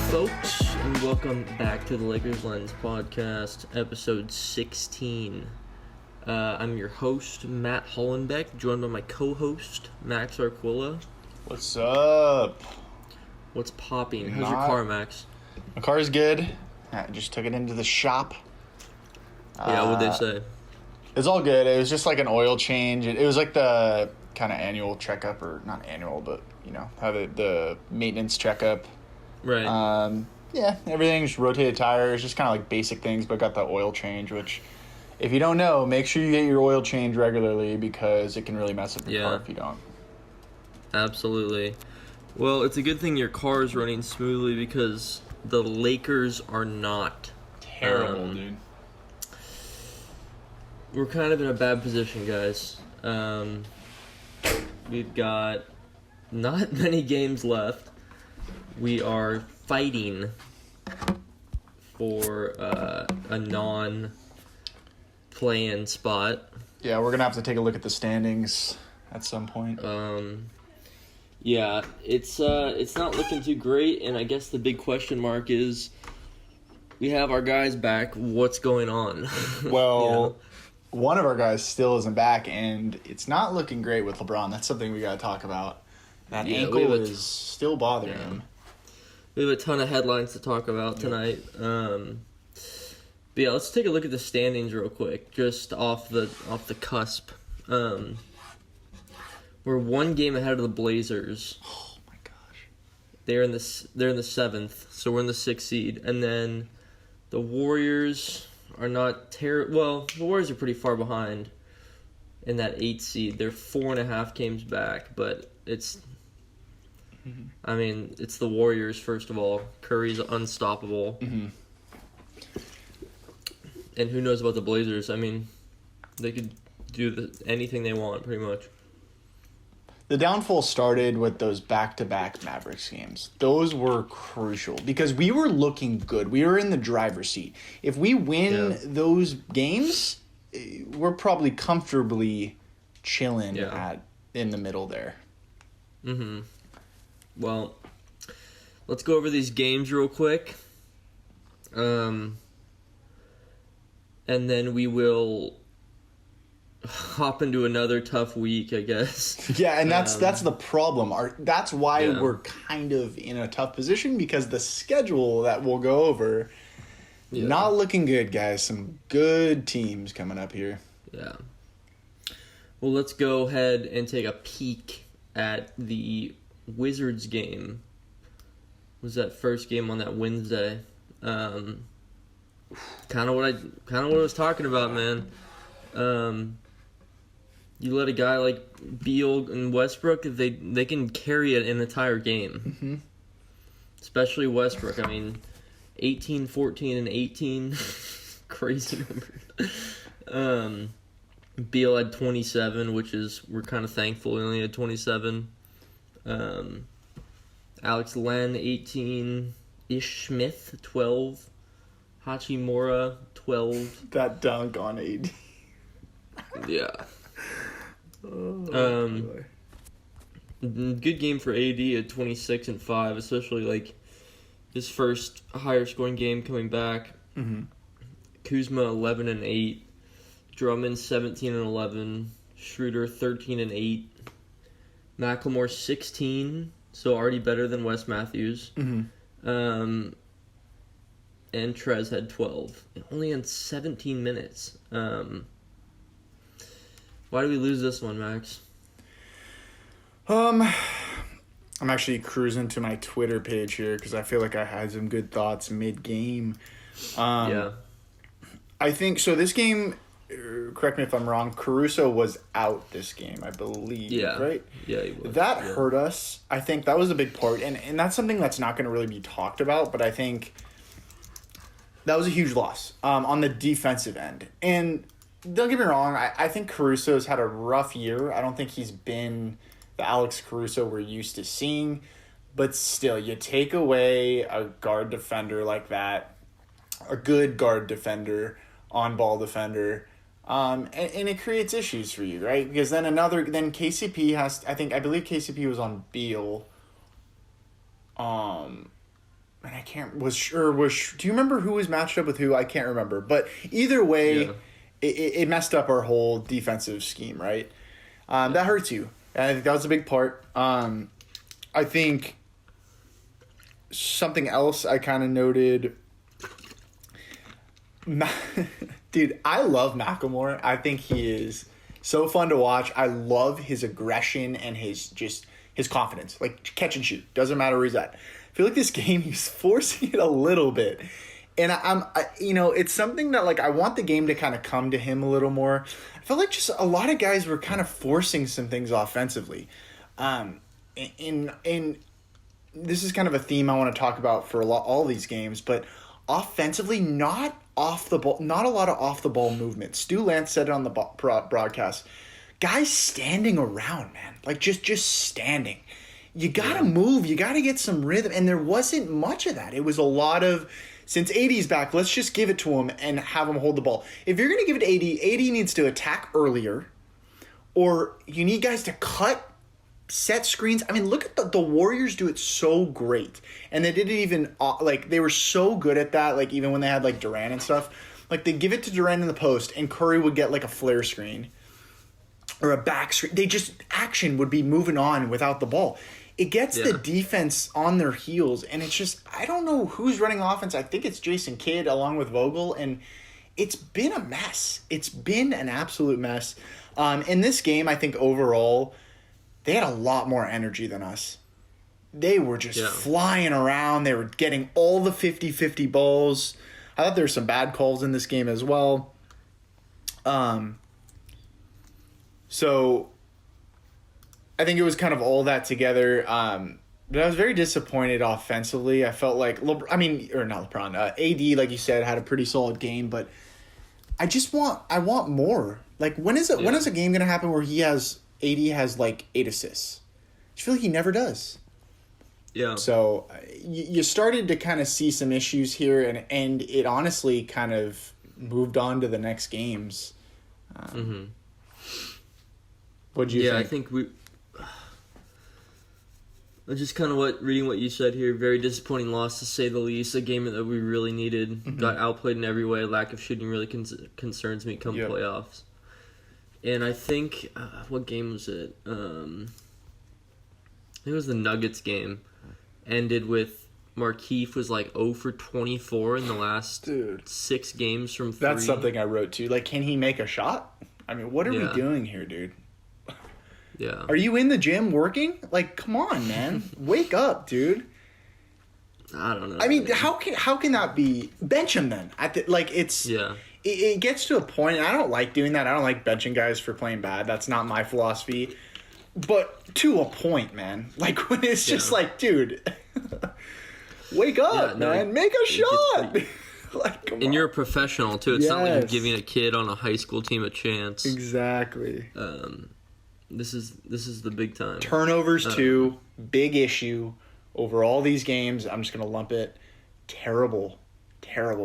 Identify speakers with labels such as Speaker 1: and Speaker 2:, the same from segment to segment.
Speaker 1: folks, and welcome back to the Lakers Lens podcast, episode 16. I'm your host, Matt Hollenbeck, joined by my co-host, Max Arquilla.
Speaker 2: What's up?
Speaker 1: What's popping? How's your car, Max?
Speaker 2: My car's good. I just took it into the shop.
Speaker 1: Yeah, what'd they say?
Speaker 2: It's all good. It was just like an oil change. It was like the kind of annual checkup, or not annual, but how the maintenance checkup.
Speaker 1: Right.
Speaker 2: Yeah, everything's rotated tires, just kind of like basic things, but got the oil change, which, if you don't know, make sure you get your oil change regularly because it can really mess up your car if you don't.
Speaker 1: Absolutely. Well, it's a good thing your car is running smoothly because the Lakers are not.
Speaker 2: Terrible, dude.
Speaker 1: We're kind of in a bad position, guys. We've got not many games left. We are fighting for a non-play-in spot.
Speaker 2: Yeah, we're going to have to take a look at the standings at some point.
Speaker 1: Yeah, it's not looking too great, and I guess the big question mark is we have our guys back. What's going on?
Speaker 2: Well, one of our guys still isn't back, and it's not looking great with LeBron. That's something we got to talk about. That ankle is still bothering him.
Speaker 1: We have a ton of headlines to talk about tonight. But yeah, let's take a look at the standings real quick, just off the cusp. We're one game ahead of the Blazers.
Speaker 2: Oh my gosh.
Speaker 1: They're in the 7th, so we're in the 6th seed, and then the Warriors are not terrible. Well, the Warriors are pretty far behind in that 8th seed. They're 4.5 games back, but it's. I mean, it's the Warriors, first of all. Curry's unstoppable.
Speaker 2: Mm-hmm.
Speaker 1: And who knows about the Blazers? I mean, they could do anything they want, pretty much.
Speaker 2: The downfall started with those back-to-back Mavericks games. Those were crucial because we were looking good. We were in the driver's seat. If we win those games, we're probably comfortably chilling in the middle there.
Speaker 1: Mm-hmm. Well, let's go over these games real quick. And then we will hop into another tough week, I guess.
Speaker 2: Yeah, and that's the problem. That's why we're kind of in a tough position, because the schedule that we'll go over, not looking good, guys. Some good teams coming up here.
Speaker 1: Yeah. Well, let's go ahead and take a peek at the Wizards game. Was that first game on that Wednesday? Kind of what I was talking about, man. You let a guy like Beal and Westbrook, they can carry an entire game.
Speaker 2: Mm-hmm.
Speaker 1: Especially Westbrook. I mean, 18, 14, and 18. Crazy numbers. Beal had 27, we're kind of thankful he only had 27. Alex Len, 18. Ish Smith, 12. Hachimura, 12.
Speaker 2: That dunk on AD.
Speaker 1: Yeah.
Speaker 2: Boy.
Speaker 1: Good game for AD at 26 and 5, especially like his first higher scoring game coming back.
Speaker 2: Mm-hmm.
Speaker 1: Kuzma 11 and 8, Drummond 17 and 11, Schroeder 13 and 8, Macklemore 16, so already better than Wes Matthews.
Speaker 2: Mm-hmm.
Speaker 1: And Trez had 12, only in 17 minutes. Why do we lose this one, Max?
Speaker 2: I'm actually cruising to my Twitter page here because I feel like I had some good thoughts mid-game. I think, so this game, correct me if I'm wrong, Caruso was out this game, I believe, right?
Speaker 1: Yeah, he was.
Speaker 2: That hurt us. I think that was a big part, and that's something that's not going to really be talked about, but I think that was a huge loss on the defensive end. And don't get me wrong, I think Caruso's had a rough year. I don't think he's been the Alex Caruso we're used to seeing. But still, you take away a guard defender like that, a good guard defender, on-ball defender, and it creates issues for you, right? Because then KCP has, I believe KCP was on Beal. And I can't do you remember who was matched up with who? I can't remember. But either way, it messed up our whole defensive scheme, right? That hurts you. And I think that was a big part. I think something else I kind of noted. Dude, I love McLemore. I think he is so fun to watch. I love his aggression and his confidence. Like, catch and shoot. Doesn't matter where he's at. I feel like this game, he's forcing it a little bit. And it's something that, like, I want the game to kind of come to him a little more. I feel like just a lot of guys were kind of forcing some things offensively. And this is kind of a theme I want to talk about for all these games, but offensively, not off the ball, not a lot of off the ball movement. Stu Lance said it on the broadcast. Guys standing around, man, like just standing. You gotta move. You gotta get some rhythm, and there wasn't much of that. It was a lot of, since AD's back, let's just give it to him and have him hold the ball. If you're gonna give it to AD needs to attack earlier, or you need guys to cut. Set screens. I mean, look at the Warriors do it so great. And they did it even, like, they were so good at that, like, even when they had, like, Durant and stuff. Like, they give it to Durant in the post, and Curry would get, like, a flare screen. Or a back screen. Action would be moving on without the ball. It gets the defense on their heels, and it's just, I don't know who's running offense. I think it's Jason Kidd along with Vogel, and it's been a mess. It's been an absolute mess. In this game, I think overall, they had a lot more energy than us. They were just flying around. They were getting all the 50-50 balls. I thought there were some bad calls in this game as well. So I think it was kind of all that together. But I was very disappointed offensively. I felt like not LeBron. AD, like you said, had a pretty solid game, but I want more. Like, when is a game going to happen where AD has like 8 assists? I feel like he never does. Yeah. So you started to kind of see some issues here, and it honestly kind of moved on to the next games. What do you think?
Speaker 1: Yeah, I think just kind of reading what you said here. Very disappointing loss, to say the least. A game that we really needed. Got outplayed in every way. Lack of shooting really concerns me come playoffs. And I think, what game was it? I think it was the Nuggets game. Ended with Markeiff was like 0 for 24 in the last 6 games from 3.
Speaker 2: That's something I wrote too. Like, can he make a shot? I mean, what are we doing here, dude?
Speaker 1: Yeah.
Speaker 2: Are you in the gym working? Like, come on, man. Wake up, dude.
Speaker 1: I don't know.
Speaker 2: I mean, how can that be? Bench him then. It gets to a point, and I don't like doing that. I don't like benching guys for playing bad. That's not my philosophy. But to a point, man. Like, when it's just like, dude, wake up, man. Make a shot. Like, come on.
Speaker 1: You're a professional, too. It's not like you're giving a kid on a high school team a chance.
Speaker 2: Exactly.
Speaker 1: This is the big time.
Speaker 2: Turnovers, too. Big issue over all these games. I'm just going to lump it. Terrible,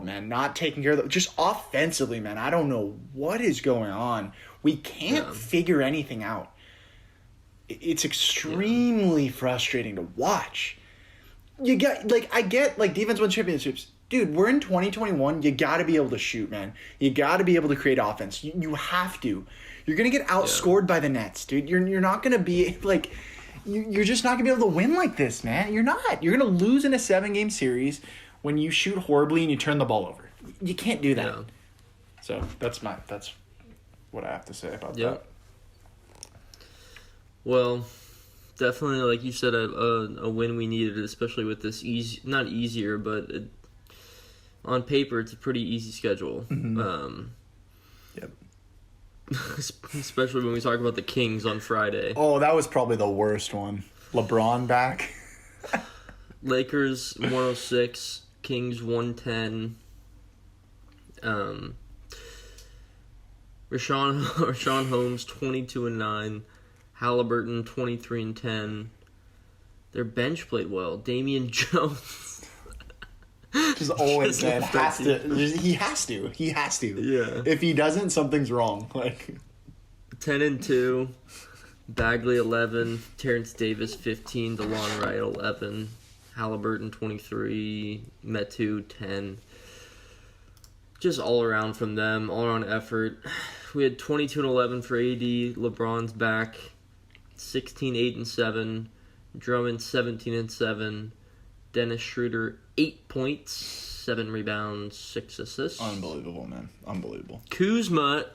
Speaker 2: man. Not taking care of just offensively, man. I don't know what is going on. We can't figure anything out. It's extremely frustrating to watch. I get, defense wins championships. Dude, we're in 2021. You got to be able to shoot, man. You got to be able to create offense. You have to. You're going to get outscored by the Nets, dude. You're not going to be, like, you're just not going to be able to win like this, man. You're not. You're going to lose in a 7-game series when you shoot horribly and you turn the ball over. You can't do that. Yeah. So that's what I have to say about that.
Speaker 1: Well, definitely, like you said, a win we needed, especially with this not easier, but on paper it's a pretty easy schedule. Especially when we talk about the Kings on Friday.
Speaker 2: Oh, that was probably the worst one. LeBron back.
Speaker 1: Lakers 106, Kings 110. Rashawn Holmes 22-9. Halliburton 23-10. Their bench played well. Damian Jones.
Speaker 2: Just always, man. He has to.
Speaker 1: Yeah.
Speaker 2: If he doesn't, something's wrong.
Speaker 1: 10-2. Bagley 11. Terrence Davis 15. DeLon Wright 11. Halliburton 23, Metu 10. Just all around from them, all around effort. We had 22 and 11 for AD. LeBron's back, 16, 8 and 7. Drummond 17 and 7. Dennis Schroeder 8 points, 7 rebounds, 6 assists.
Speaker 2: Unbelievable, man. Unbelievable.
Speaker 1: Kuzma, at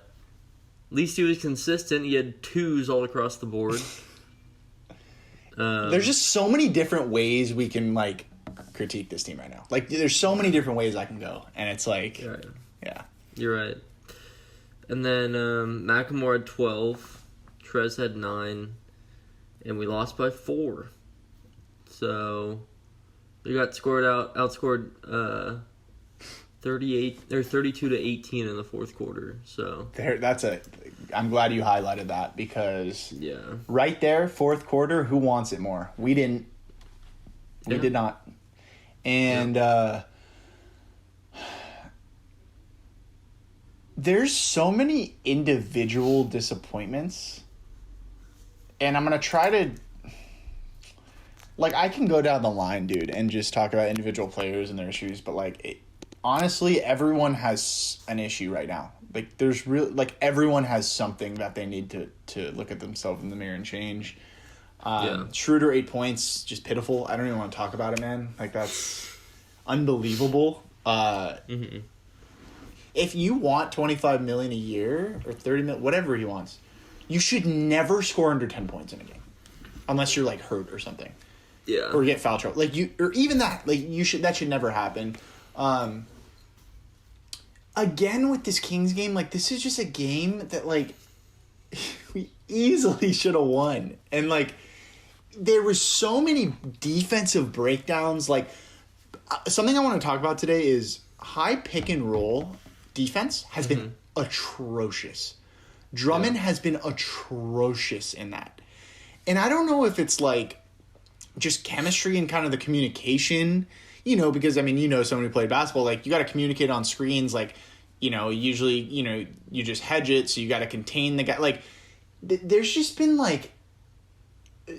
Speaker 1: least he was consistent. He had 2s all across the board.
Speaker 2: There's just so many different ways we can, like, critique this team right now. Like, there's so many different ways I can go. And it's like,
Speaker 1: Right.
Speaker 2: yeah.
Speaker 1: You're right. And then McLemore had 12. Trez had 9. And we lost by 4. So we got outscored 32 to 18 in the fourth quarter. So
Speaker 2: I'm glad you highlighted that because
Speaker 1: yeah,
Speaker 2: right there, fourth quarter, who wants it more? We didn't. We
Speaker 1: Yeah.
Speaker 2: did not. And there's so many individual disappointments. And I'm going to try to... Like, I can go down the line, dude, and just talk about individual players and their issues, but, like, honestly, everyone has an issue right now. Like, there's real... Like, everyone has something that they need to look at themselves in the mirror and change. Schroeder, 8 points, just pitiful. I don't even want to talk about it, man. Like, that's unbelievable. If you want $25 million a year or $30 million, whatever he wants, you should never score under 10 points in a game, unless you're like hurt or something, or get foul trouble. Like or even that, like that should never happen. Again with this Kings game, like this is just a game that like we easily should have won, and like there was so many defensive breakdowns. Like something I want to talk about today is high pick and roll defense has been atrocious. Drummond has been atrocious in that. And I don't know if it's like just chemistry and kind of the communication, because I mean, somebody who played basketball, like you got to communicate on screens. Like, usually, you just hedge it. So you got to contain the guy. Like there's just been like,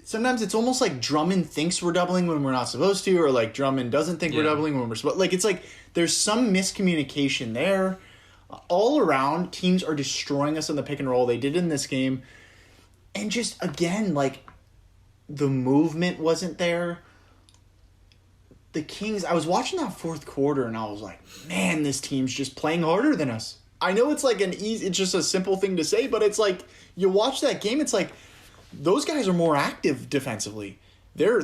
Speaker 2: sometimes it's almost like Drummond thinks we're doubling when we're not supposed to, or like Drummond doesn't think we're doubling when we're supposed to. Like, it's like there's some miscommunication there. All around, teams are destroying us in the pick and roll. They did in this game. And just, again, like, the movement wasn't there. The Kings, I was watching that fourth quarter, and I was like, man, this team's just playing harder than us. I know it's like it's just a simple thing to say, but it's like, you watch that game, it's like, those guys are more active defensively. They're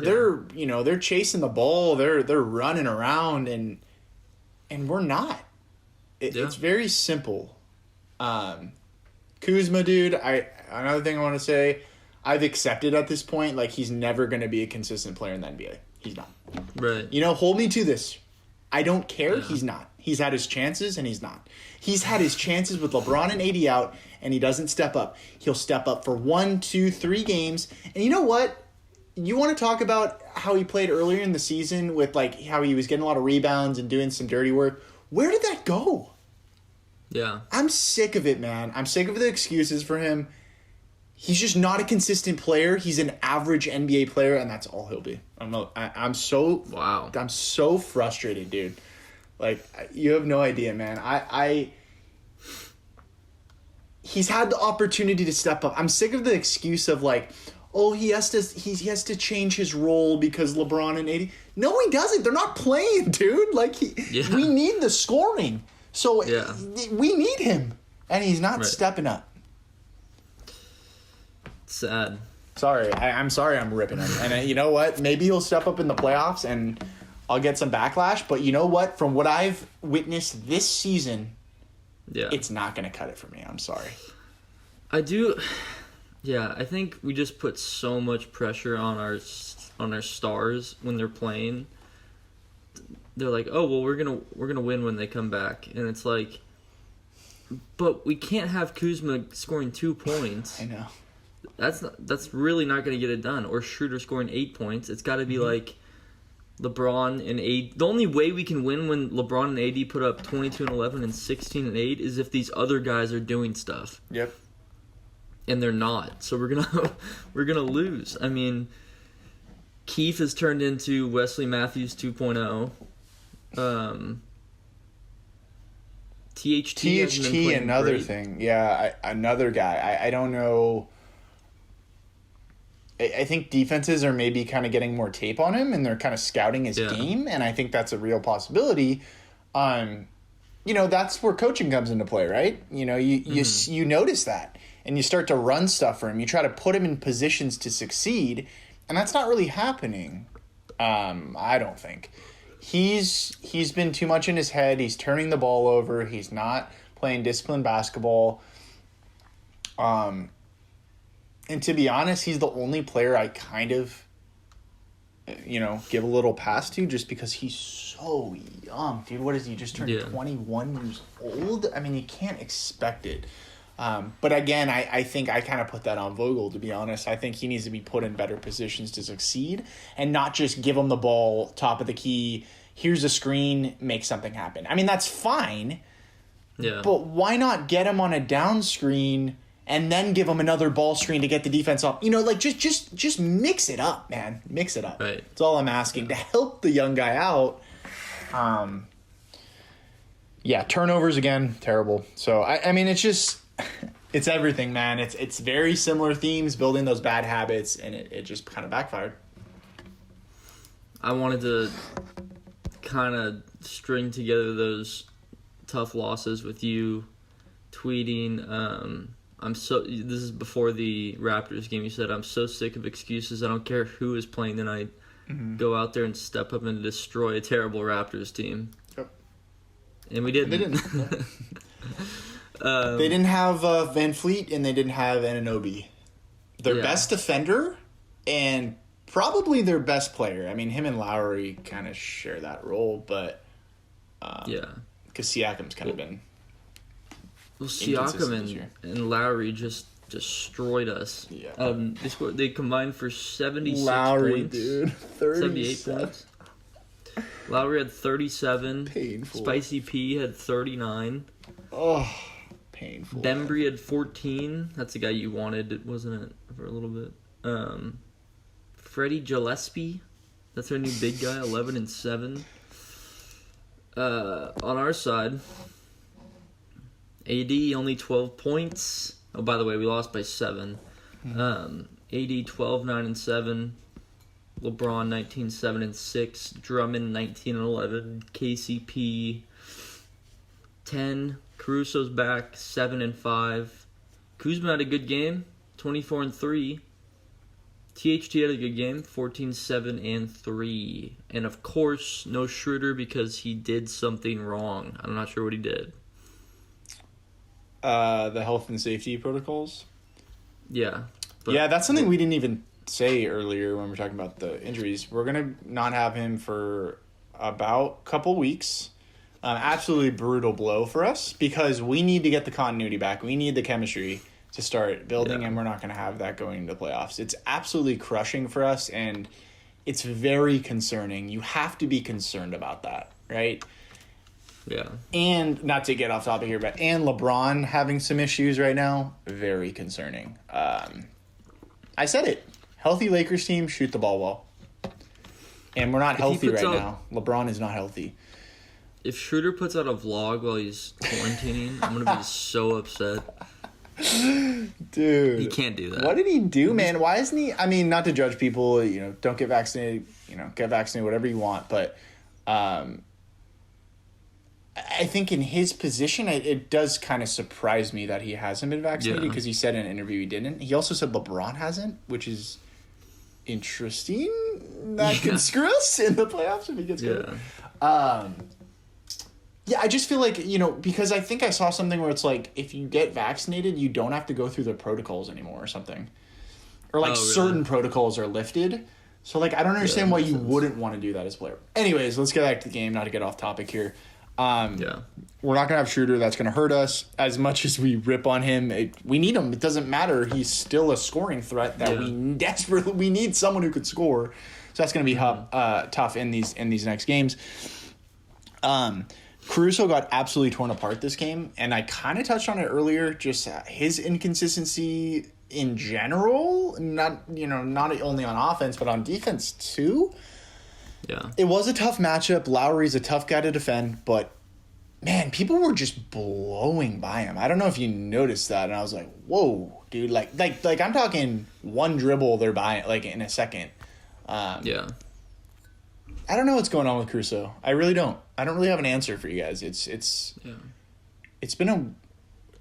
Speaker 2: chasing the ball, they're running around, and we're not. It's very simple. Kuzma, dude, another thing I want to say, I've accepted at this point, like, he's never going to be a consistent player in the NBA. He's not.
Speaker 1: Right.
Speaker 2: Hold me to this. I don't care. Yeah. He's not. He's had his chances, and he's not. He's had his chances with LeBron and AD out, and he doesn't step up. He'll step up for 1, 2, 3 games. And you know what? You want to talk about how he played earlier in the season with, like, how he was getting a lot of rebounds and doing some dirty work. Where did that go?
Speaker 1: Yeah.
Speaker 2: I'm sick of it, man. I'm sick of the excuses for him. He's just not a consistent player. He's an average NBA player, and that's all he'll be. I'm so frustrated, dude. Like, you have no idea, man. He's had the opportunity to step up. I'm sick of the excuse of like, oh, he has to change his role because LeBron and AD. No, he doesn't. They're not playing, dude. Like we need the scoring. So we need him, and he's not stepping up.
Speaker 1: Sad.
Speaker 2: Sorry, I'm sorry I'm ripping him. And you know what? Maybe he'll step up in the playoffs, and I'll get some backlash. But you know what? From what I've witnessed this season, it's not going to cut it for me. I'm sorry.
Speaker 1: I do. Yeah, I think we just put so much pressure on our stars when they're playing. They're like, oh well, we're gonna win when they come back, and it's like, but we can't have Kuzma scoring 2 points.
Speaker 2: I know.
Speaker 1: That's really not going to get it done. Or Schroeder scoring 8 points. It's got to be like LeBron and AD. The only way we can win when LeBron and AD put up 22 and 11 and 16 and 8 is if these other guys are doing stuff.
Speaker 2: Yep.
Speaker 1: And they're not. So we're gonna lose. I mean, Keefe has turned into Wesley Matthews 2.0. THT hasn't been
Speaker 2: THT,
Speaker 1: playing
Speaker 2: another
Speaker 1: great.
Speaker 2: thing. Yeah, another guy. I don't know. I think defenses are maybe kind of getting more tape on him, and they're kind of scouting his game, and I think that's a real possibility. That's where coaching comes into play, right? You notice that, and you start to run stuff for him. You try to put him in positions to succeed, and that's not really happening. I don't think. He's been too much in his head. He's turning the ball over. He's not playing disciplined basketball. And to be honest, he's the only player I kind of, give a little pass to just because he's so young, dude. What is he? Just turned 21 years old? I mean, you can't expect it. But again, I think I kind of put that on Vogel, to be honest. I think he needs to be put in better positions to succeed and not just give him the ball, top of the key, here's a screen, make something happen. I mean, that's fine.
Speaker 1: Yeah.
Speaker 2: But why not get him on a down screen and then give him another ball screen to get the defense off? Just mix it up, man. Mix it up.
Speaker 1: Right.
Speaker 2: That's all I'm asking, to help the young guy out. Turnovers again, terrible. So, I mean, it's just... It's everything, man. It's very similar themes, building those bad habits, and it just kind of backfired.
Speaker 1: I wanted to kind of string together those tough losses with you tweeting. This is before the Raptors game. You said, I'm so sick of excuses. I don't care who is playing tonight. Mm-hmm. Go out there and step up and destroy a terrible Raptors team. Yep. And we didn't.
Speaker 2: They didn't. They didn't have Van Fleet, and they didn't have Anunoby. Their best defender and probably their best player. I mean, him and Lowry kind of share that role, but because Siakam's kind of been...
Speaker 1: Well, Siakam and Lowry just destroyed us. Yeah. They combined for 76
Speaker 2: Lowry,
Speaker 1: points.
Speaker 2: Dude,
Speaker 1: 78 points. Lowry had 37.
Speaker 2: Painful.
Speaker 1: Spicy P had 39.
Speaker 2: Oh, painful.
Speaker 1: Bembry had 14. That's the guy you wanted, wasn't it, for a little bit? Freddie Gillespie, that's our new big guy, 11 and 7. On our side, AD only 12 points. Oh, by the way, we lost by 7. AD 12, 9 and 7. LeBron 19, 7 and 6. Drummond 19 and 11. KCP 10. Caruso's back 7 and 5. Kuzma had a good game, 24 and 3. THT had a good game, 14, 7 and 3. And of course, no Schroeder because he did something wrong. I'm not sure what he did.
Speaker 2: The health and safety protocols?
Speaker 1: Yeah.
Speaker 2: Yeah, that's something we didn't even say earlier when we were talking about the injuries. We're going to not have him for about a couple weeks. Absolutely brutal blow for us because we need to get the continuity back. We need the chemistry to start building, and we're not going to have that going into the playoffs. It's absolutely crushing for us, and it's very concerning. You have to be concerned about that, right?
Speaker 1: Yeah.
Speaker 2: And not to get off topic here, but LeBron having some issues right now, very concerning. I said it. Healthy Lakers team, shoot the ball well. And we're not healthy right now. LeBron is not healthy.
Speaker 1: If Schroeder puts out a vlog while he's quarantining, I'm going to be so upset.
Speaker 2: Dude.
Speaker 1: He can't do that.
Speaker 2: What did he do, man? Why isn't he... I mean, not to judge people, don't get vaccinated, get vaccinated, whatever you want, but I think in his position, it does kind of surprise me that he hasn't been vaccinated because he said in an interview he didn't. He also said LeBron hasn't, which is interesting. That could screw us in the playoffs if he gets good. Yeah, I just feel like, because I think I saw something where it's like, if you get vaccinated, you don't have to go through the protocols anymore or something. Or, really? Certain protocols are lifted. So, I don't understand why you wouldn't want to do that as a player. Anyways, let's get back to the game, not to get off topic here. We're not going to have Schroeder. That's going to hurt us. As much as we rip on him, we need him. It doesn't matter. He's still a scoring threat that we need someone who could score. So that's going to be tough in these next games. Caruso got absolutely torn apart this game, and I kind of touched on it earlier, just his inconsistency in general, not only on offense, but on defense too.
Speaker 1: Yeah.
Speaker 2: It was a tough matchup. Lowry's a tough guy to defend, but man, people were just blowing by him. I don't know if you noticed that, and I was like, whoa, dude, like I'm talking one dribble, they're by it, like in a second.
Speaker 1: Yeah.
Speaker 2: I don't know what's going on with Caruso. I really don't. I don't really have an answer for you guys. It's been a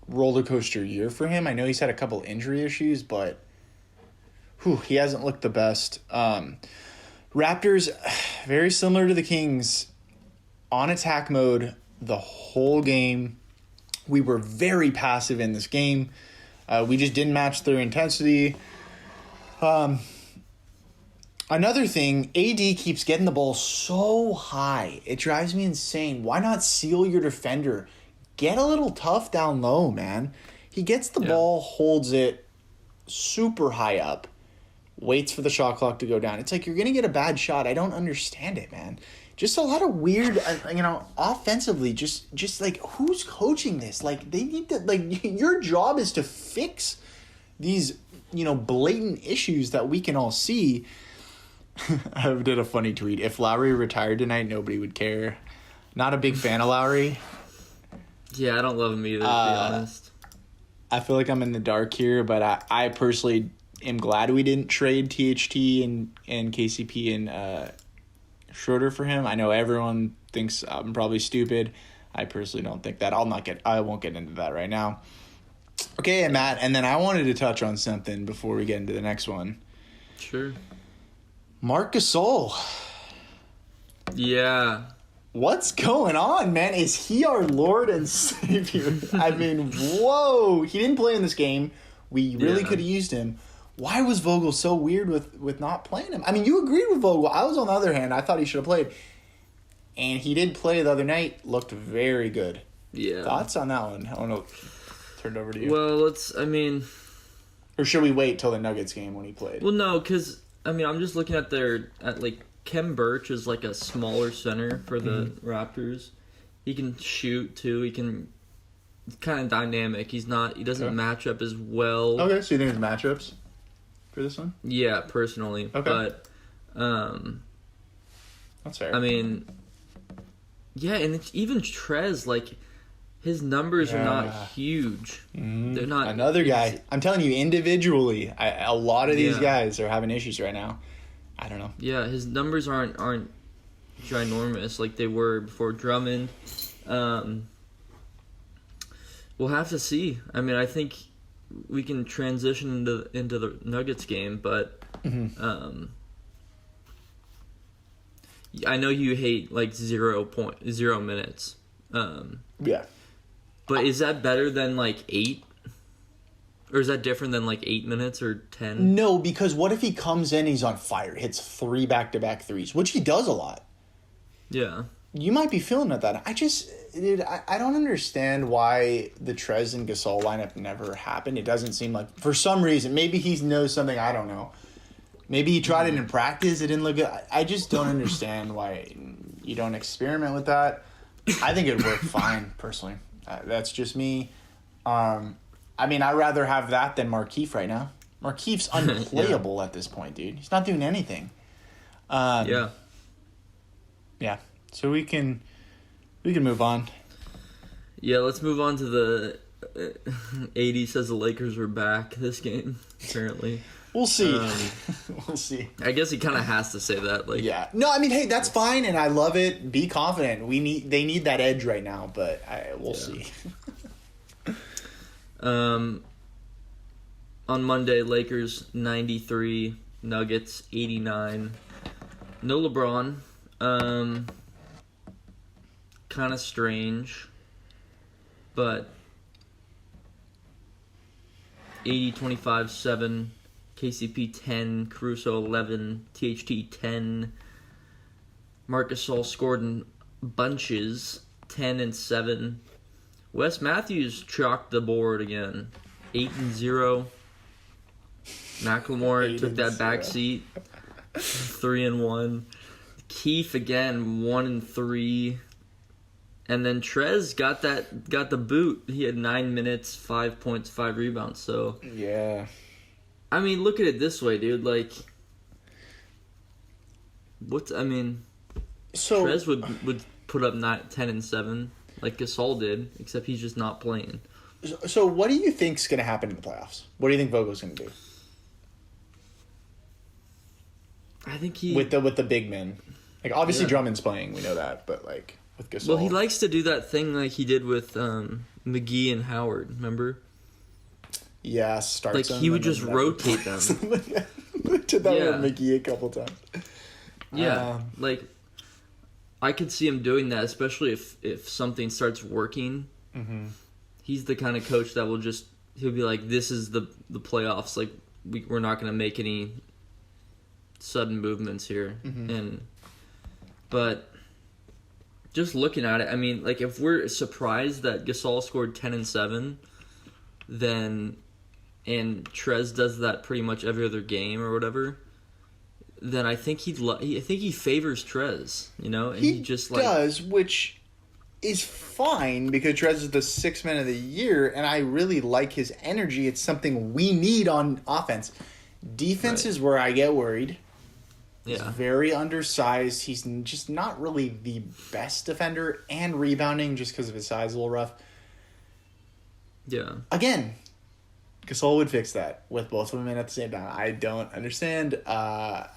Speaker 2: roller coaster year for him. I know he's had a couple injury issues, but he hasn't looked the best. Raptors, very similar to the Kings, on attack mode the whole game. We were very passive in this game. We just didn't match their intensity. Another thing, AD keeps getting the ball so high. It drives me insane. Why not seal your defender? Get a little tough down low, man. He gets the ball, holds it super high up, waits for the shot clock to go down. It's like you're going to get a bad shot. I don't understand it, man. Just a lot of weird, offensively, just like, who's coaching this? Like, they need to, like, your job is to fix these, blatant issues that we can all see. I did a funny tweet. If Lowry retired tonight, nobody would care. Not a big fan of Lowry.
Speaker 1: Yeah, I don't love him either, to be honest.
Speaker 2: I feel like I'm in the dark here, but I personally am glad we didn't trade THT and KCP and Schroeder for him. I know everyone thinks I'm probably stupid. I personally don't think that. I won't get into that right now. Okay, Matt, and then I wanted to touch on something before we get into the next one.
Speaker 1: Sure.
Speaker 2: Marc Gasol.
Speaker 1: Yeah.
Speaker 2: What's going on, man? Is he our Lord and Savior? I mean, whoa. He didn't play in this game. We really could have used him. Why was Vogel so weird with not playing him? I mean, you agreed with Vogel. I was on the other hand. I thought he should have played. And he did play the other night. Looked very good.
Speaker 1: Yeah.
Speaker 2: Thoughts on that one? I don't know. Turn it over to you.
Speaker 1: Well,
Speaker 2: Or should we wait till the Nuggets game when he played?
Speaker 1: Well, no, because, I'm just looking at Kem Birch is like a smaller center for the Raptors. He can shoot too. He's kind of dynamic. He doesn't match up as well.
Speaker 2: Okay, so you think it's matchups for this one?
Speaker 1: Yeah, personally.
Speaker 2: Okay.
Speaker 1: But
Speaker 2: that's fair.
Speaker 1: I mean, yeah, and even Trez, like, his numbers are not huge. They're not
Speaker 2: another guy. I'm telling you, individually, a lot of these guys are having issues right now. I don't know. Yeah,
Speaker 1: his numbers aren't ginormous like they were before Drummond. We'll have to see. I mean, I think we can transition into the Nuggets game, but I know you hate like 0 minutes.
Speaker 2: Yeah.
Speaker 1: But is that better than like 8? Or is that different than like 8 minutes or 10?
Speaker 2: No, because what if he comes in, he's on fire, hits 3 back-to-back threes, which he does a lot.
Speaker 1: Yeah.
Speaker 2: You might be feeling at that. I don't understand why the Trez and Gasol lineup never happened. It doesn't seem like, for some reason, maybe he knows something I don't know. Maybe he tried it in practice, it didn't look good. I just don't understand why you don't experiment with that. I think it would work fine, personally. That's just me. I mean, I'd rather have that than Markeiff right now. Markeiff's unplayable at this point, dude. He's not doing anything.
Speaker 1: Yeah.
Speaker 2: So we can move on.
Speaker 1: Yeah, let's move on to the. AD says the Lakers were back this game. Apparently,
Speaker 2: we'll see. We'll see.
Speaker 1: I guess he kind of has to say that. Like,
Speaker 2: yeah. No, I mean, hey, that's fine, and I love it. Be confident. They need that edge right now, but we'll see.
Speaker 1: On Monday, Lakers 93, Nuggets 89. No LeBron. Kind of strange, but 80, 25, 7, KCP 10, Caruso 11, THT 10. Marc Gasol scored in bunches, 10 and 7. Wes Matthews chalked the board again, 8 and 0. McLemore took that back seat, 3 and 1. Keith again, 1 and 3. And then Trez got the boot. He had 9 minutes, 5 points, 5 rebounds. So
Speaker 2: yeah,
Speaker 1: I mean, look at it this way, dude. Like,
Speaker 2: So
Speaker 1: Trez would put up 10 and 7 like Gasol did, except he's just not playing.
Speaker 2: So what do you think's going to happen in the playoffs? What do you think Vogel's going to do?
Speaker 1: I think he
Speaker 2: with the big men. Like obviously Drummond's playing, we know that, but like with Gasol.
Speaker 1: Well, he likes to do that thing like he did with McGee and Howard, remember?
Speaker 2: Yeah, starts
Speaker 1: like he would just rotate them.
Speaker 2: Did that with McGee a couple times.
Speaker 1: Yeah, like I could see him doing that, especially if something starts working.
Speaker 2: Mm-hmm.
Speaker 1: He's the kind of coach that he'll be like, this is the playoffs. Like we're not going to make any sudden movements here.
Speaker 2: Mm-hmm.
Speaker 1: But just looking at it, I mean, like if we're surprised that Gasol scored 10 and 7, and Trez does that pretty much every other game or whatever, then I think he favors Trez, and he just like
Speaker 2: does, which is fine because Trez is the 6th man of the year, and I really like his energy. It's something we need on offense. Defense is where I get worried. He's very undersized. He's just not really the best defender, and rebounding just because of his size is a little rough.
Speaker 1: Yeah.
Speaker 2: Again, Gasol would fix that with both of them in at the same time. I don't understand. I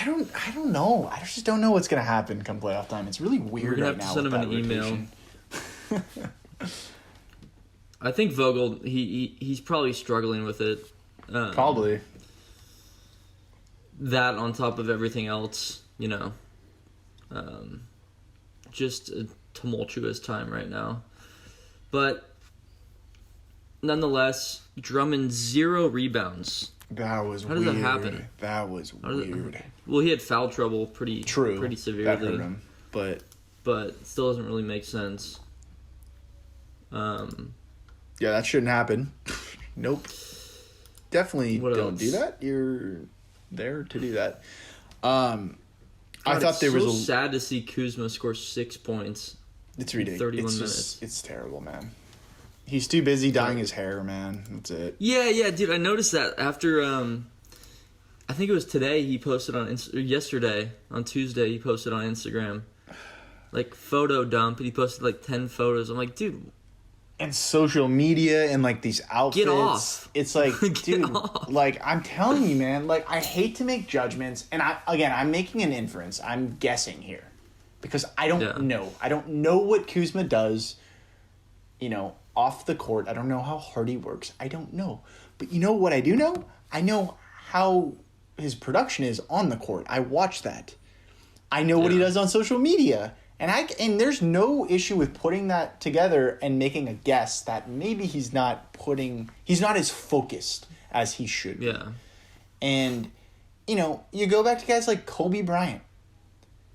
Speaker 2: don't know. I just don't know what's gonna happen come playoff time. It's really weird right now.
Speaker 1: We're gonna have to send him an email. I think Vogel, he's probably struggling with it.
Speaker 2: Probably.
Speaker 1: That on top of everything else, just a tumultuous time right now. But nonetheless, Drummond 0 rebounds.
Speaker 2: That was
Speaker 1: weird. How does that happen?
Speaker 2: That was weird.
Speaker 1: Well, he had foul trouble pretty severely.
Speaker 2: That hurt him, but
Speaker 1: it still doesn't really make sense.
Speaker 2: Yeah, that shouldn't happen. Nope. Definitely don't do that. You're there to do that. I thought there was
Speaker 1: sad to see Kuzma score 6 points.
Speaker 2: It's ridiculous.
Speaker 1: 31 minutes.
Speaker 2: It's terrible, man. He's too busy dyeing his hair, man. That's it.
Speaker 1: Yeah, dude. I noticed that after. I think it was today. He posted on yesterday on Tuesday. He posted on Instagram, like photo dump, and he posted like 10 photos. I'm like, dude.
Speaker 2: And social media and like these outfits.
Speaker 1: Get off.
Speaker 2: It's like, dude, like I'm telling you, man. Like I hate to make judgments, and I'm making an inference. I'm guessing here, because I don't know. I don't know what Kuzma does. Off the court. I don't know how hard he works. I don't know. But you know what I do know? I know how his production is on the court. I watch that. I know what he does on social media. And there's no issue with putting that together and making a guess that maybe he's not as focused as he should be.
Speaker 1: Yeah.
Speaker 2: And, you go back to guys like Kobe Bryant.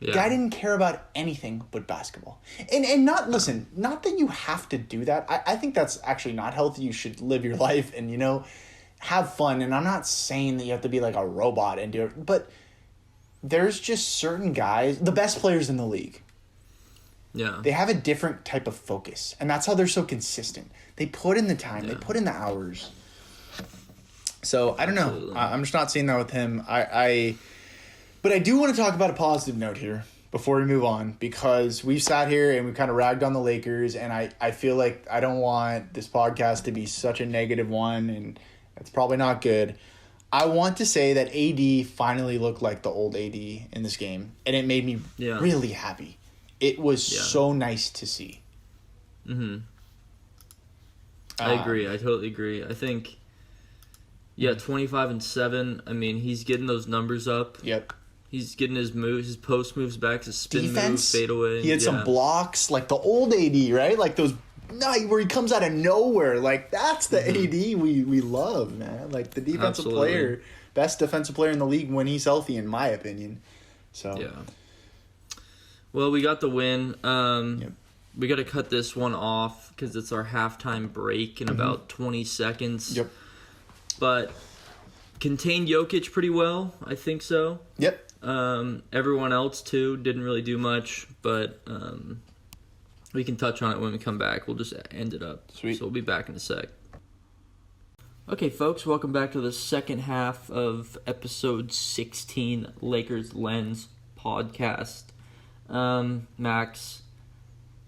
Speaker 2: Yeah. Guy didn't care about anything but basketball. And not that you have to do that. I think that's actually not healthy. You should live your life and, have fun. And I'm not saying that you have to be like a robot and do it. But there's just certain guys, the best players in the league.
Speaker 1: Yeah.
Speaker 2: They have a different type of focus. And that's how they're so consistent. They put in the time. They put in the hours. So, I don't know. I'm just not seeing that with him. But I do want to talk about a positive note here before we move on, because we've sat here and we kind of ragged on the Lakers, and I feel like I don't want this podcast to be such a negative one, and that's probably not good. I want to say that AD finally looked like the old AD in this game, and it made me really happy. It was so nice to see.
Speaker 1: Mm-hmm. I agree. I totally agree. I think, 25 and 7. I mean, he's getting those numbers up.
Speaker 2: Yep.
Speaker 1: He's getting his moves, his post moves back, his spin move, fade away.
Speaker 2: He had some blocks, like the old AD, right? Like those, where he comes out of nowhere. Like, that's the AD we love, man. Like, the defensive player, best defensive player in the league when he's healthy, in my opinion. So.
Speaker 1: Yeah. Well, we got the win. We got to cut this one off because it's our halftime break in about 20 seconds.
Speaker 2: Yep.
Speaker 1: But contained Jokic pretty well, I think so.
Speaker 2: Yep.
Speaker 1: Everyone else too didn't really do much, but we can touch on it when we come back. We'll just end it up.
Speaker 2: Sweet.
Speaker 1: So we'll be back in a sec. Okay, folks, welcome back to the second half of episode 16 Lakers Lens podcast. Max,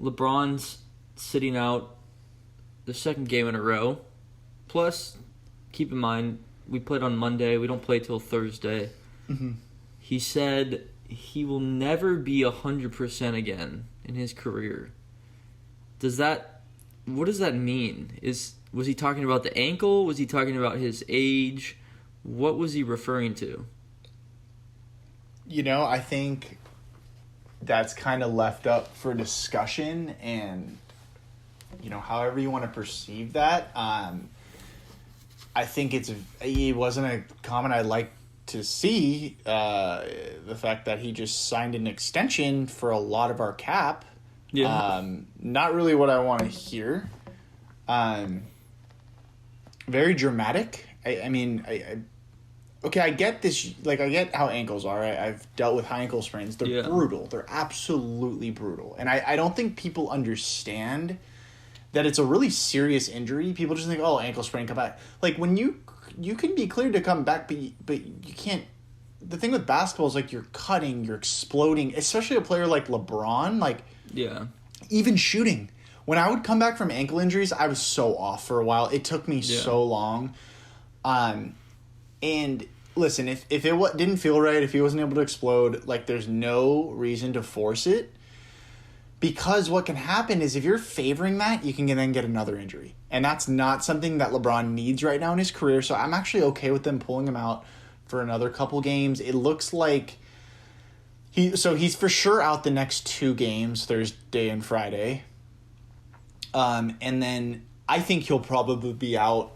Speaker 1: LeBron's sitting out the second game in a row. Plus, keep in mind, we played on Monday. We don't play till Thursday.
Speaker 2: Mm-hmm.
Speaker 1: He said he will never be 100% again in his career. What does that mean? Was he talking about the ankle? Was he talking about his age? What was he referring to?
Speaker 2: I think that's kind of left up for discussion and, however you want to perceive that. I think it wasn't a comment I'd like to see, the fact that he just signed an extension for a lot of our cap.
Speaker 1: Yeah.
Speaker 2: Not really what I want to hear. Very dramatic. I get this. I get how ankles are. I've dealt with high ankle sprains. They're brutal. They're absolutely brutal. And I don't think people understand that it's a really serious injury. People just think, oh, ankle sprain, come back. When you can be cleared to come back, but you can't. The thing with basketball is you're cutting, you're exploding, especially a player like LeBron. Even shooting. When I would come back from ankle injuries, I was so off for a while. It took me so long. And listen, if it didn't feel right, if he wasn't able to explode, there's no reason to force it. Because what can happen is if you're favoring that, you can then get another injury. And that's not something that LeBron needs right now in his career. So I'm actually okay with them pulling him out for another couple games. It looks like he's for sure out the next 2 games, Thursday and Friday. And then I think he'll probably be out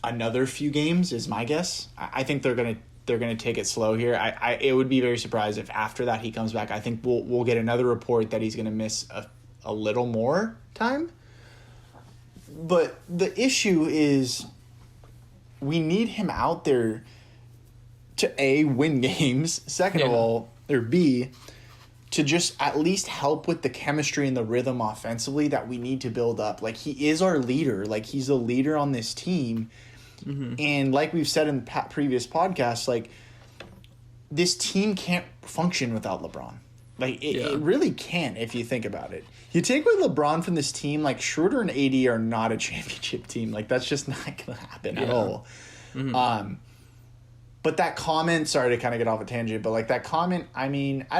Speaker 2: another few games is my guess. I think they're gonna take it slow here. It would be very surprised if after that he comes back. I think we'll get another report that he's gonna miss a little more time. But the issue is we need him out there to A, win games, second of all, or B, to just at least help with the chemistry and the rhythm offensively that we need to build up. He is our leader. He's a leader on this team. Mm-hmm. And like we've said in previous podcasts, this team can't function without LeBron. It really can't if you think about it. You take away LeBron from this team, Schroeder and AD are not a championship team. That's just not going to happen at all. Mm-hmm. But that comment, sorry to kind of get off a tangent, but that comment, I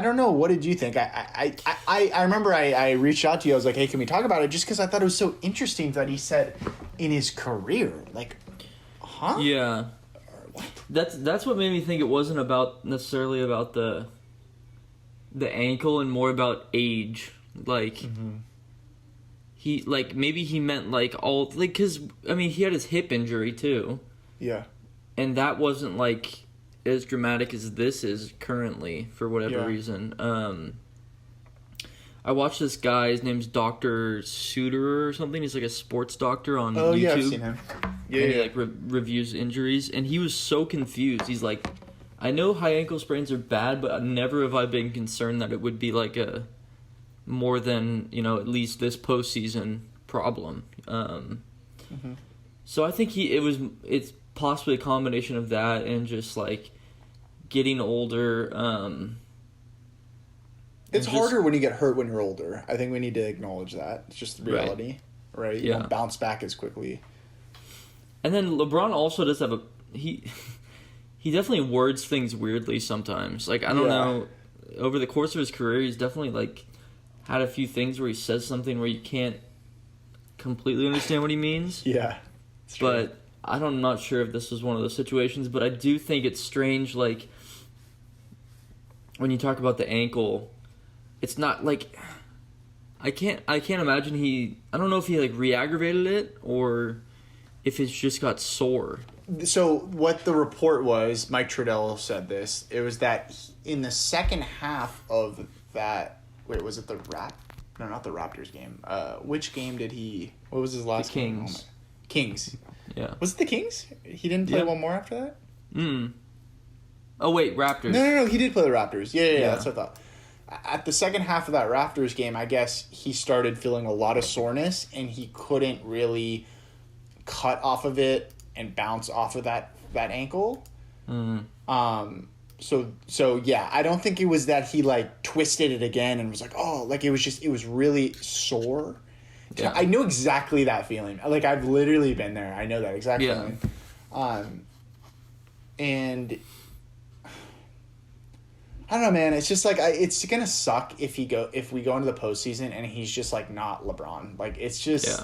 Speaker 2: don't know. What did you think? I remember I reached out to you. I was like, hey, can we talk about it? Just because I thought it was so interesting that he said in his career. Huh?
Speaker 1: Yeah. That's what made me think it wasn't necessarily about the ankle and more about age.
Speaker 2: Mm-hmm.
Speaker 1: He maybe he meant because he had his hip injury too.
Speaker 2: Yeah.
Speaker 1: And that wasn't as dramatic as this is currently for whatever reason. I watched this guy. His name's Dr. Suter or something. He's a sports doctor on YouTube.
Speaker 2: Oh yeah, I've seen him. Yeah,
Speaker 1: and he reviews injuries, and he was so confused. He's like, I know high ankle sprains are bad, but never have I been concerned that it would be a more than at least this postseason problem.
Speaker 2: Mm-hmm.
Speaker 1: So I think it's possibly a combination of that and just getting older.
Speaker 2: It's harder when you get hurt when you're older. I think we need to acknowledge that. It's just the reality, right? You don't bounce back as quickly.
Speaker 1: And then LeBron also does have he definitely words things weirdly sometimes. I don't know, over the course of his career, he's definitely had a few things where he says something where you can't completely understand what he means.
Speaker 2: Yeah.
Speaker 1: But I'm not sure if this was one of those situations, but I do think it's strange, when you talk about the ankle, it's not I can't imagine I don't know if he re-aggravated it or if it's just got sore.
Speaker 2: So what the report was, Mike Trudell said this, it was that in the second half of that, was it No, not the Raptors game. Which game did what was his last game?
Speaker 1: Kings.
Speaker 2: Kings.
Speaker 1: Yeah.
Speaker 2: Was it the Kings? He didn't play one more after that?
Speaker 1: Oh, wait, Raptors.
Speaker 2: No, he did play the Raptors. Yeah, that's what I thought. At the second half of that Raptors game, I guess he started feeling a lot of soreness, and he couldn't really cut off of it and bounce off of that ankle.
Speaker 1: Mm-hmm.
Speaker 2: So yeah, I don't think it was that he like twisted it again and was like, oh, like it was really sore. Yeah. I know exactly that feeling. Like I've literally been there. I know that exact feeling. And I don't know, man. It's just like it's gonna suck if we go into the postseason and he's just like not LeBron. Like it's just,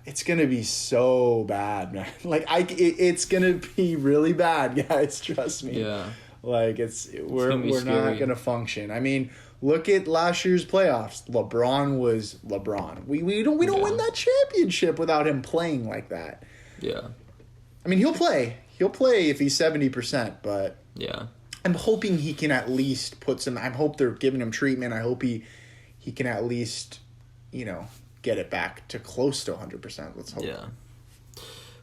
Speaker 2: it's gonna be so bad, man. Like it's gonna be really bad, guys. Trust me.
Speaker 1: Yeah.
Speaker 2: Like we're not gonna function. I mean, look at last year's playoffs. LeBron was LeBron. We don't win that championship without him playing like that.
Speaker 1: Yeah.
Speaker 2: I mean, he'll play. He'll play if he's 70%, but
Speaker 1: yeah.
Speaker 2: I'm hoping he can at least put some. I hope they're giving him treatment. I hope he can at least, get it back to close to 100%. Let's hope.
Speaker 1: Yeah.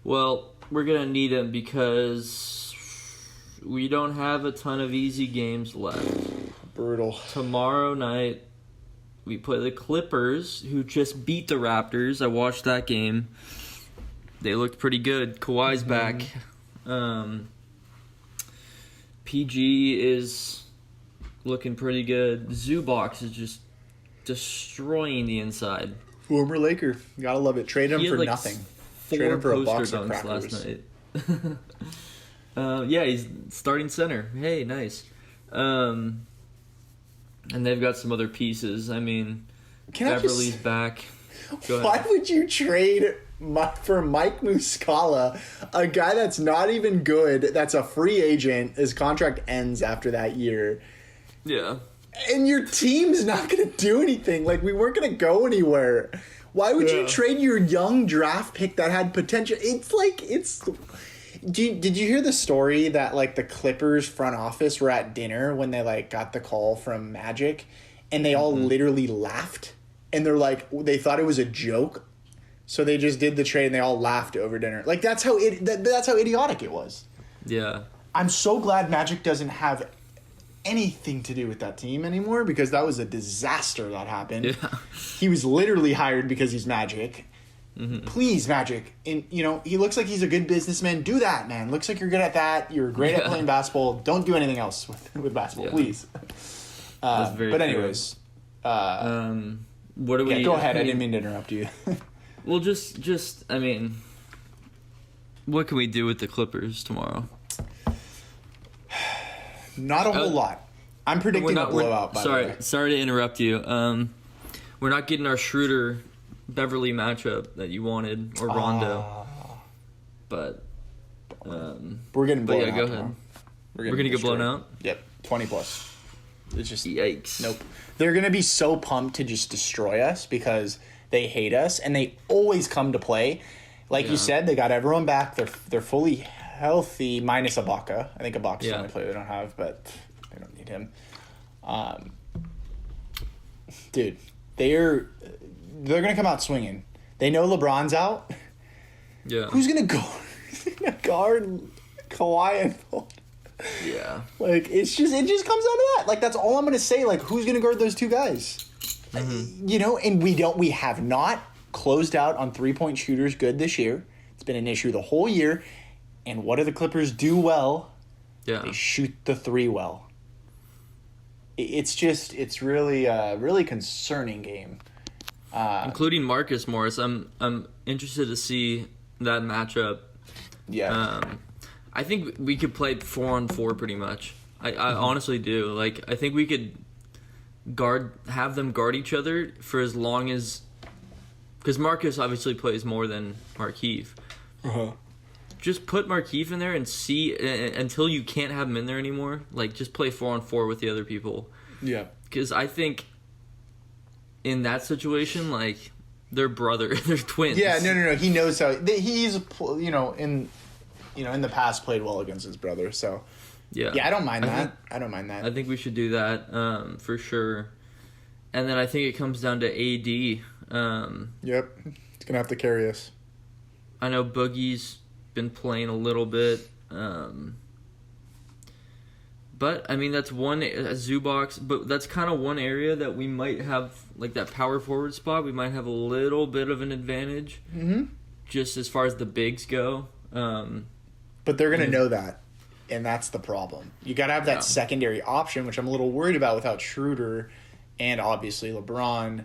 Speaker 1: Well, we're gonna need him because we don't have a ton of easy games left.
Speaker 2: Brutal.
Speaker 1: Tomorrow night, we play the Clippers, who just beat the Raptors. I watched that game. They looked pretty good. Kawhi's back. PG is looking pretty good. Zubox is just destroying the inside.
Speaker 2: Former Laker. Gotta love it. Trade him for
Speaker 1: like
Speaker 2: nothing.
Speaker 1: 4
Speaker 2: Trade him for a box
Speaker 1: poster
Speaker 2: of
Speaker 1: dunks
Speaker 2: crackers.
Speaker 1: last night. Yeah, he's starting center. Hey, nice. And they've got some other pieces. I mean, Beverly's back.
Speaker 2: Why would you trade for Mike Muscala, a guy that's not even good, that's a free agent, his contract ends after that year?
Speaker 1: Yeah.
Speaker 2: And your team's not going to do anything. Like, we weren't going to go anywhere. Why would you trade your young draft pick that had potential? Did you hear the story that, like, the Clippers front office were at dinner when they, like, got the call from Magic, and they all literally laughed? And they're like, they thought it was a joke, so they just did the trade and they all laughed over dinner. Like, that's how idiotic it was.
Speaker 1: Yeah.
Speaker 2: I'm so glad Magic doesn't have anything to do with that team anymore, because that was a disaster that happened.
Speaker 1: Yeah.
Speaker 2: He was literally hired because he's Magic. Please, Magic. And, he looks like he's a good businessman. Do that, man. Looks like you're good at that. You're great at playing basketball. Don't do anything else with basketball, please. But anyways.
Speaker 1: What do we...
Speaker 2: go ahead. I didn't mean to interrupt you.
Speaker 1: Well, just I mean, what can we do with the Clippers tomorrow?
Speaker 2: Not a whole lot. I'm predicting a blowout, by the way.
Speaker 1: Sorry to interrupt you. We're not getting our Schroeder-Beverly matchup that you wanted, or Rondo. But
Speaker 2: we're getting blown out.
Speaker 1: Yeah, go ahead. We're gonna get blown out?
Speaker 2: Yep, 20 plus. It's just...
Speaker 1: Yikes.
Speaker 2: Nope. They're going to be so pumped to just destroy us because they hate us, and they always come to play. Like you said, they got everyone back. They're fully healthy, minus Ibaka. I think Ibaka's the only player they don't have, but they don't need him. Dude, they're going to come out swinging. They know LeBron's out.
Speaker 1: Yeah.
Speaker 2: Who's going to guard Kawhi and Paul?
Speaker 1: Yeah.
Speaker 2: Like, it just comes down to that. Like, that's all I'm going to say. Like, who's going to guard those two guys? And we have not closed out on 3-point shooters good this year. It's been an issue the whole year. And what do the Clippers do well?
Speaker 1: Yeah.
Speaker 2: They shoot the three well. It's really a really concerning game.
Speaker 1: Including Marcus Morris. I'm interested to see that matchup.
Speaker 2: Yeah.
Speaker 1: I think we could play 4-on-4 pretty much. I honestly do. Like, I think we could have them guard each other for as long as... Because Marcus obviously plays more than Markeiff. Just put Markeiff in there and see until you can't have him in there anymore. Like, just play 4-on-4 with the other people. Yeah. Because I think in that situation, like, they're they're twins.
Speaker 2: Yeah, no. He knows how... He's, in the past played well against his brother, so... Yeah, I don't mind that. I don't mind that.
Speaker 1: I think we should do that, for sure. And then I think it comes down to AD.
Speaker 2: Yep. It's going to have to carry us.
Speaker 1: I know Boogie's been playing a little bit. But, I mean, that's one... Zubox, but that's kind of one area that we might have, like, that power forward spot, we might have a little bit of an advantage. just as far as the bigs go.
Speaker 2: But they're going to know that, and that's the problem. You got to have that secondary option, which I'm a little worried about without Schroeder and obviously LeBron.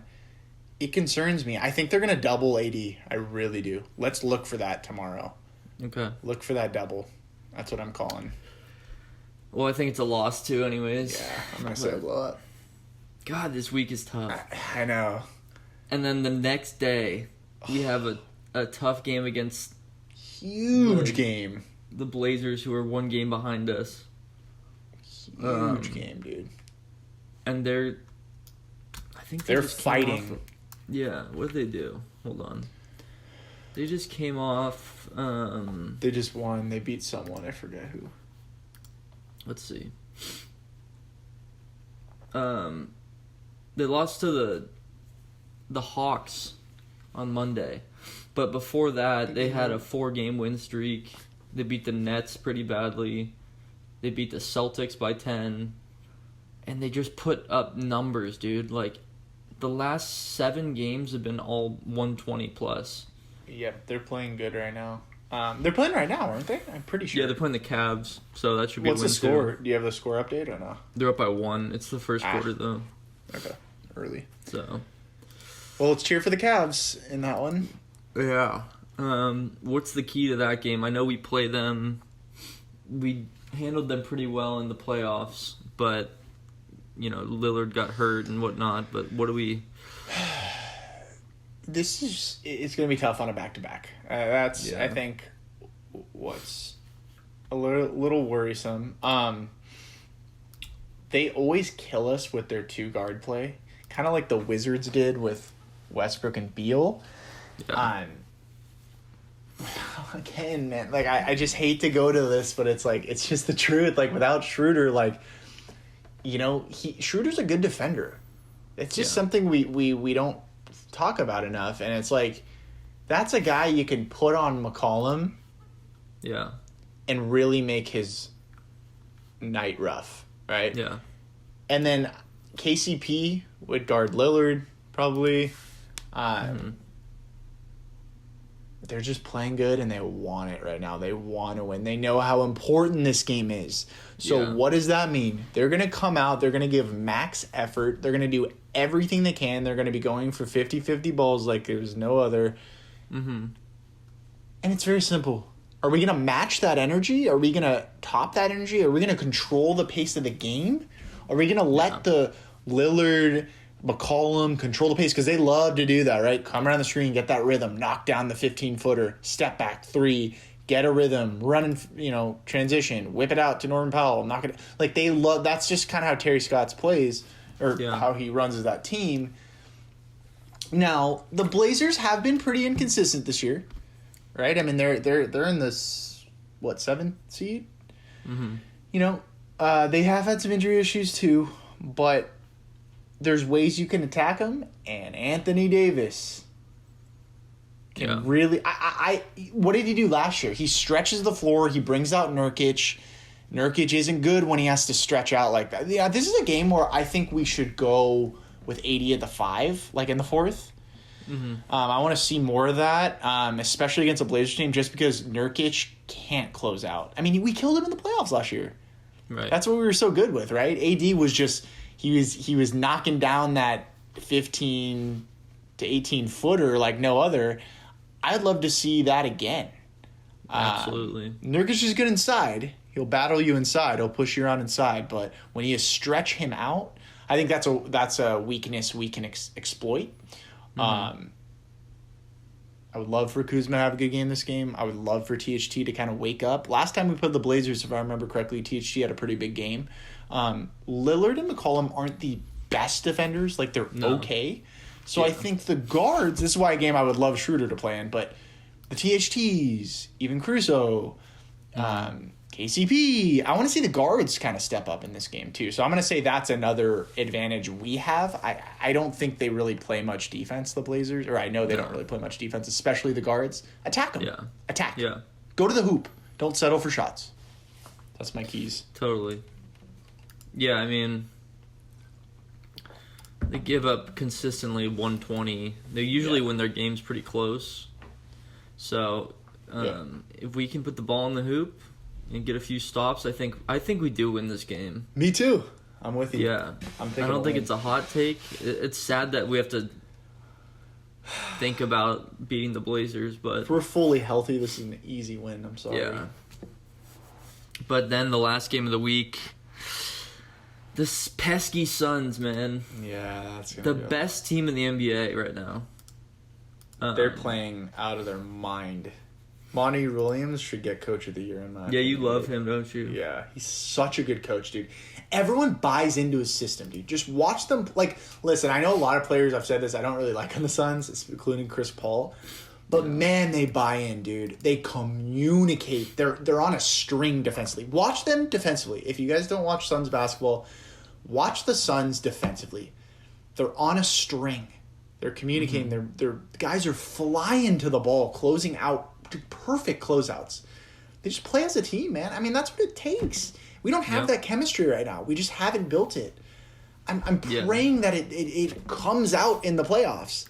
Speaker 2: It concerns me. I think they're going to double AD. I really do. Let's look for that tomorrow.
Speaker 1: Okay.
Speaker 2: Look for that double. That's what I'm calling.
Speaker 1: Well, I think it's a loss too, anyways.
Speaker 2: Yeah, I'm going to say a blowout.
Speaker 1: God, this week is tough.
Speaker 2: I know.
Speaker 1: And then the next day, we have a tough game against
Speaker 2: huge game.
Speaker 1: The Blazers, who are one game behind us.
Speaker 2: Huge game, dude.
Speaker 1: And they're
Speaker 2: fighting.
Speaker 1: Yeah, what did they do? Hold on. They just came off.
Speaker 2: They just won. They beat someone. I forget who.
Speaker 1: Let's see. They lost to the Hawks on Monday. But before that, they had a 4-game win streak. They beat the Nets pretty badly. They beat the Celtics by 10. And they just put up numbers, dude. Like, the last 7 games have been all 120 plus.
Speaker 2: Yep, they're playing good right now. They're playing right now, aren't they? I'm pretty sure.
Speaker 1: Yeah, they're playing the Cavs, so that should be a win.
Speaker 2: What's the score?
Speaker 1: Too.
Speaker 2: Do you have the score update or no?
Speaker 1: They're up by 1. It's the first quarter, though.
Speaker 2: Okay, early.
Speaker 1: So.
Speaker 2: Well, let's cheer for the Cavs in that one.
Speaker 1: Yeah. What's the key to that game? I know we play them. We handled them pretty well in the playoffs, but, Lillard got hurt and whatnot. But what do we...
Speaker 2: It's going to be tough on a back-to-back. That's, I think, what's a little worrisome. They always kill us with their 2-guard play, kind of like the Wizards did with Westbrook and Beal. Yeah. Again, man, like I just hate to go to this, but it's like it's just the truth. Like without Schroeder, like Schroeder's a good defender. It's just something we don't talk about enough, and it's like that's a guy you can put on McCollum, and really make his night rough, right?
Speaker 1: Yeah,
Speaker 2: and then KCP would guard Lillard probably. They're just playing good, and they want it right now. They want to win. They know how important this game is. So what does that mean? They're going to come out. They're going to give max effort. They're going to do everything they can. They're going to be going for 50-50 balls like there's no other. Mm-hmm. And it's very simple. Are we going to match that energy? Are we going to top that energy? Are we going to control the pace of the game? Are we going to let the Lillard... McCollum, control the pace, because they love to do that, right? Come around the screen, get that rhythm, knock down the 15-footer, step back 3, get a rhythm, run in, transition, whip it out to Norman Powell, knock it. Like, they love, that's just kind of how Terry Stotts plays, or how he runs that team. Now, the Blazers have been pretty inconsistent this year, right? I mean, they're in this, 7th seed? Mm-hmm. They have had some injury issues too, but there's ways you can attack him, and Anthony Davis can really... what did he do last year? He stretches the floor. He brings out Nurkic. Nurkic isn't good when he has to stretch out like that. Yeah, this is a game where I think we should go with 80 at the 5, like in the 4th. Mm-hmm. I want to see more of that, especially against a Blazers team, just because Nurkic can't close out. I mean, we killed him in the playoffs last year. Right. That's what we were so good with, right? AD was just... He was knocking down that 15 to 18 footer like no other. I'd love to see that again.
Speaker 1: Absolutely.
Speaker 2: Nurkic is good inside. He'll battle you inside. He'll push you around inside. But when you stretch him out, I think that's a weakness we can exploit. Mm-hmm. I would love for Kuzma to have a good game this game. I would love for THT to kind of wake up. Last time we played the Blazers, if I remember correctly, THT had a pretty big game. Lillard and McCollum aren't the best defenders. Like, they're okay. So I think the guards, this is why a game I would love Schroeder to play in, but the THTs, even Caruso, KCP, I want to see the guards kind of step up in this game too. So I'm going to say that's another advantage we have. I don't think they really play much defense, the Blazers, or I know they don't really play much defense, especially the guards. Attack them. Yeah. Attack. Yeah. Go to the hoop. Don't settle for shots. That's my keys.
Speaker 1: Totally. Yeah, I mean, they give up consistently 120. They usually win their games pretty close. So if we can put the ball in the hoop and get a few stops, I think we do win this game.
Speaker 2: Me too. I'm with you.
Speaker 1: Yeah.
Speaker 2: I'm thinking
Speaker 1: I don't think it's a hot take. It's sad that we have to think about beating the Blazers, but
Speaker 2: if we're fully healthy, this is an easy win. I'm sorry.
Speaker 1: yeah. But then the last game of the week, the pesky Suns, man.
Speaker 2: Yeah, that's
Speaker 1: the best team in the NBA right now.
Speaker 2: They're playing out of their mind. Monty Williams should get Coach of the Year in my opinion.
Speaker 1: You love him, don't you?
Speaker 2: Yeah, he's such a good coach, dude. Everyone buys into his system, dude. Just watch them. Like, listen, I know a lot of players, I've said this, I don't really like on the Suns, including Chris Paul. But, man, they buy in, dude. They communicate. They're on a string defensively. Watch them defensively. If you guys don't watch Suns basketball, watch the Suns defensively. They're on a string. They're communicating. Mm-hmm. The guys are flying to the ball, closing out, perfect closeouts. They just play as a team, man. I mean, that's what it takes. We don't have that chemistry right now. We just haven't built it. I'm praying that it comes out in the playoffs.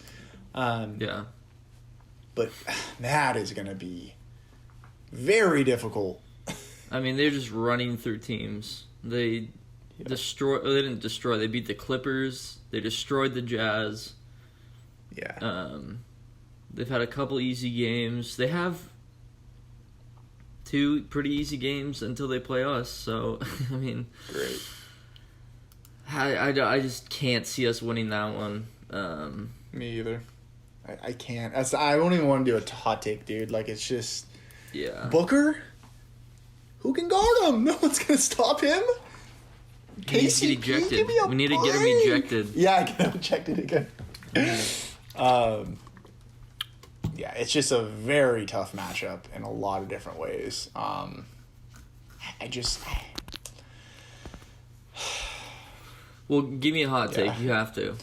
Speaker 2: But that is going to be very difficult.
Speaker 1: I mean, they're just running through teams. They didn't destroy. They beat the Clippers. They destroyed the Jazz.
Speaker 2: Yeah.
Speaker 1: They've had a couple easy games. They have 2 pretty easy games until they play us. So, I mean,
Speaker 2: great.
Speaker 1: I just can't see us winning that one.
Speaker 2: Me either. I can't. I don't even want to do a hot take, dude. Like, it's just...
Speaker 1: Yeah.
Speaker 2: Booker? Who can guard him? No one's going to stop him.
Speaker 1: Casey, we need to get him ejected.
Speaker 2: Yeah, get him ejected again. Yeah, it's just a very tough matchup in a lot of different ways.
Speaker 1: Well, give me a hot take. You have to.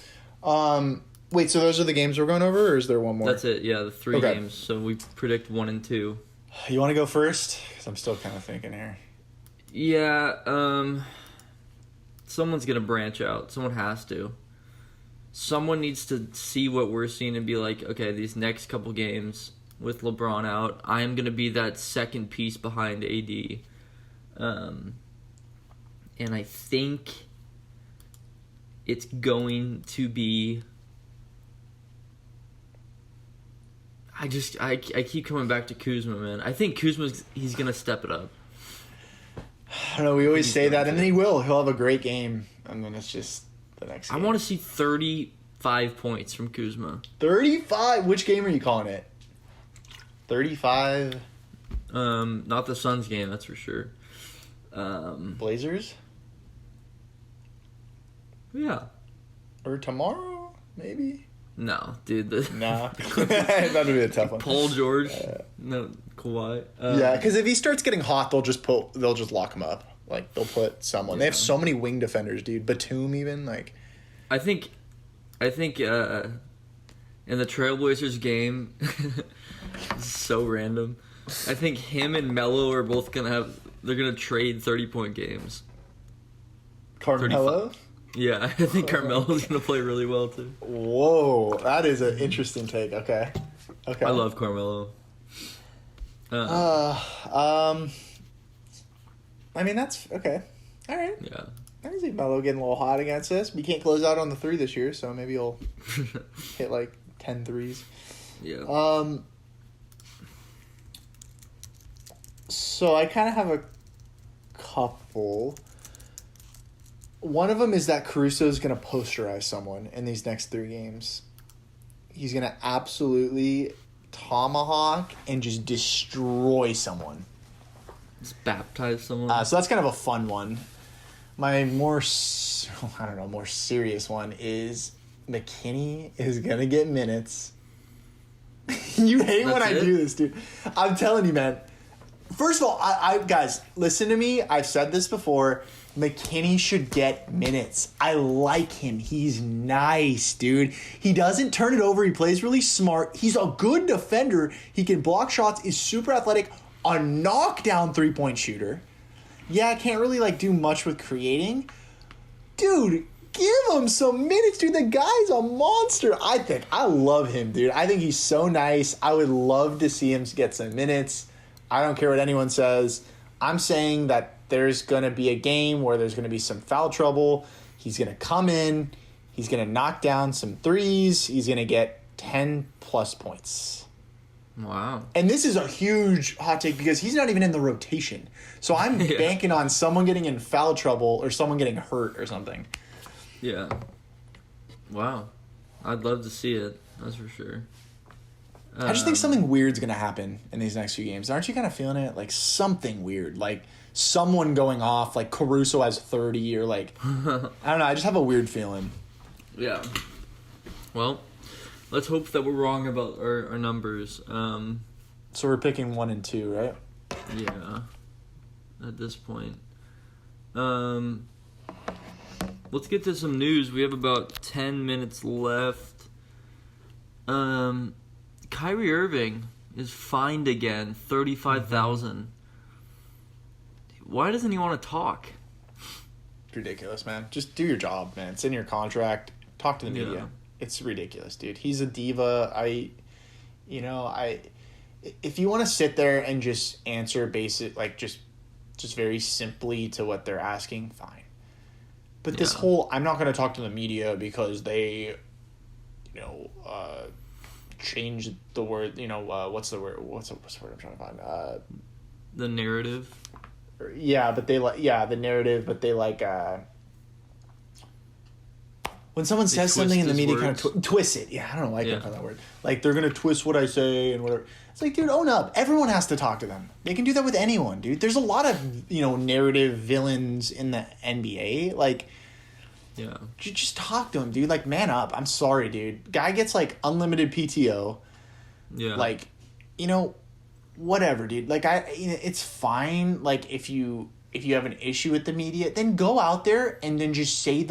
Speaker 2: Wait, so those are the games we're going over, or is there one more?
Speaker 1: That's it, yeah, the 3 games. So we predict 1 and 2.
Speaker 2: You want to go first? Because I'm still kind of thinking here.
Speaker 1: Yeah, someone's going to branch out. Someone has to. Someone needs to see what we're seeing and be like, okay, these next couple games with LeBron out, I am going to be that second piece behind AD. And I think it's going to be... I keep coming back to Kuzma, man. I think he's going to step it up.
Speaker 2: I don't know, we always say that, and then he will. He'll have a great game, and then it's just the next game.
Speaker 1: I want to see 35 points from Kuzma.
Speaker 2: 35? Which game are you calling it? 35?
Speaker 1: Not the Suns game, that's for sure.
Speaker 2: Blazers?
Speaker 1: Yeah.
Speaker 2: Or tomorrow, maybe?
Speaker 1: No, dude.
Speaker 2: Nah. That would be a tough one.
Speaker 1: Paul George. No, Kawhi.
Speaker 2: Yeah, because if he starts getting hot, they'll just lock him up. Like, they'll put someone. They have so many wing defenders, dude. Batum even, like...
Speaker 1: I think in the Trailblazers game, this is so random. I think him and Melo are both they're gonna trade 30-point games.
Speaker 2: Carmelo?
Speaker 1: Yeah, I think Carmelo's gonna play really well too.
Speaker 2: Whoa, that is an interesting take. Okay.
Speaker 1: I love Carmelo.
Speaker 2: I mean, that's okay. All right.
Speaker 1: Yeah.
Speaker 2: I can see Melo getting a little hot against us. We can't close out on the 3 this year, so maybe he'll hit like 10 threes.
Speaker 1: Yeah.
Speaker 2: So I kind of have a couple. One of them is that Caruso's going to posterize someone in these next 3 games. He's going to absolutely tomahawk and just destroy someone.
Speaker 1: Just baptize someone.
Speaker 2: So that's kind of a fun one. My more serious one is McKinney is going to get minutes. You hate when I do this, dude. I'm telling you, man. First of all, I guys, listen to me. I've said this before. McKinney should get minutes. I like him. He's nice, dude. He doesn't turn it over. He plays really smart. He's a good defender. He can block shots, is super athletic, a knockdown 3-point shooter. Yeah, I can't really do much with creating. Dude, give him some minutes, dude. The guy's a monster. I love him, dude. I think he's so nice. I would love to see him get some minutes. I don't care what anyone says. I'm saying that there's going to be a game where there's going to be some foul trouble. He's going to come in. He's going to knock down some threes. He's going to get 10-plus points.
Speaker 1: Wow.
Speaker 2: And this is a huge hot take because he's not even in the rotation. So I'm banking on someone getting in foul trouble or someone getting hurt or something.
Speaker 1: Yeah. Wow. I'd love to see it. That's for sure.
Speaker 2: I just think something weird's going to happen in these next few games. Aren't you kind of feeling it? Like something weird. Like someone going off. Like Caruso has 30 or like... I don't know. I just have a weird feeling.
Speaker 1: Yeah. Well, let's hope that we're wrong about our numbers.
Speaker 2: So we're picking 1 and 2, right?
Speaker 1: Yeah. At this point. Let's get to some news. We have about 10 minutes left. Kyrie Irving is fined again, $35,000. Why doesn't he want to talk?
Speaker 2: It's ridiculous, man. Just do your job, man. It's in your contract. Talk to the media.
Speaker 1: Yeah.
Speaker 2: It's ridiculous, dude. He's a diva. If you want to sit there and just answer basic, like just very simply to what they're asking, fine. But this whole, I'm not going to talk to the media because they, changed the word, what's the word I'm trying to find?
Speaker 1: The narrative.
Speaker 2: Yeah, but they the narrative, but they when someone says something in the media, kind of twist it. Yeah, I don't know why I can't find that word. Like, they're going to twist what I say and whatever. It's like, dude, own up. Everyone has to talk to them. They can do that with anyone, dude. There's a lot of, narrative villains in the NBA. Like,
Speaker 1: yeah,
Speaker 2: just talk to him, dude. Like, man up. I'm sorry, dude. Guy gets, like, unlimited PTO.
Speaker 1: Yeah.
Speaker 2: Like, whatever, dude. Like, it's fine. Like, if you have an issue with the media, then go out there and then just say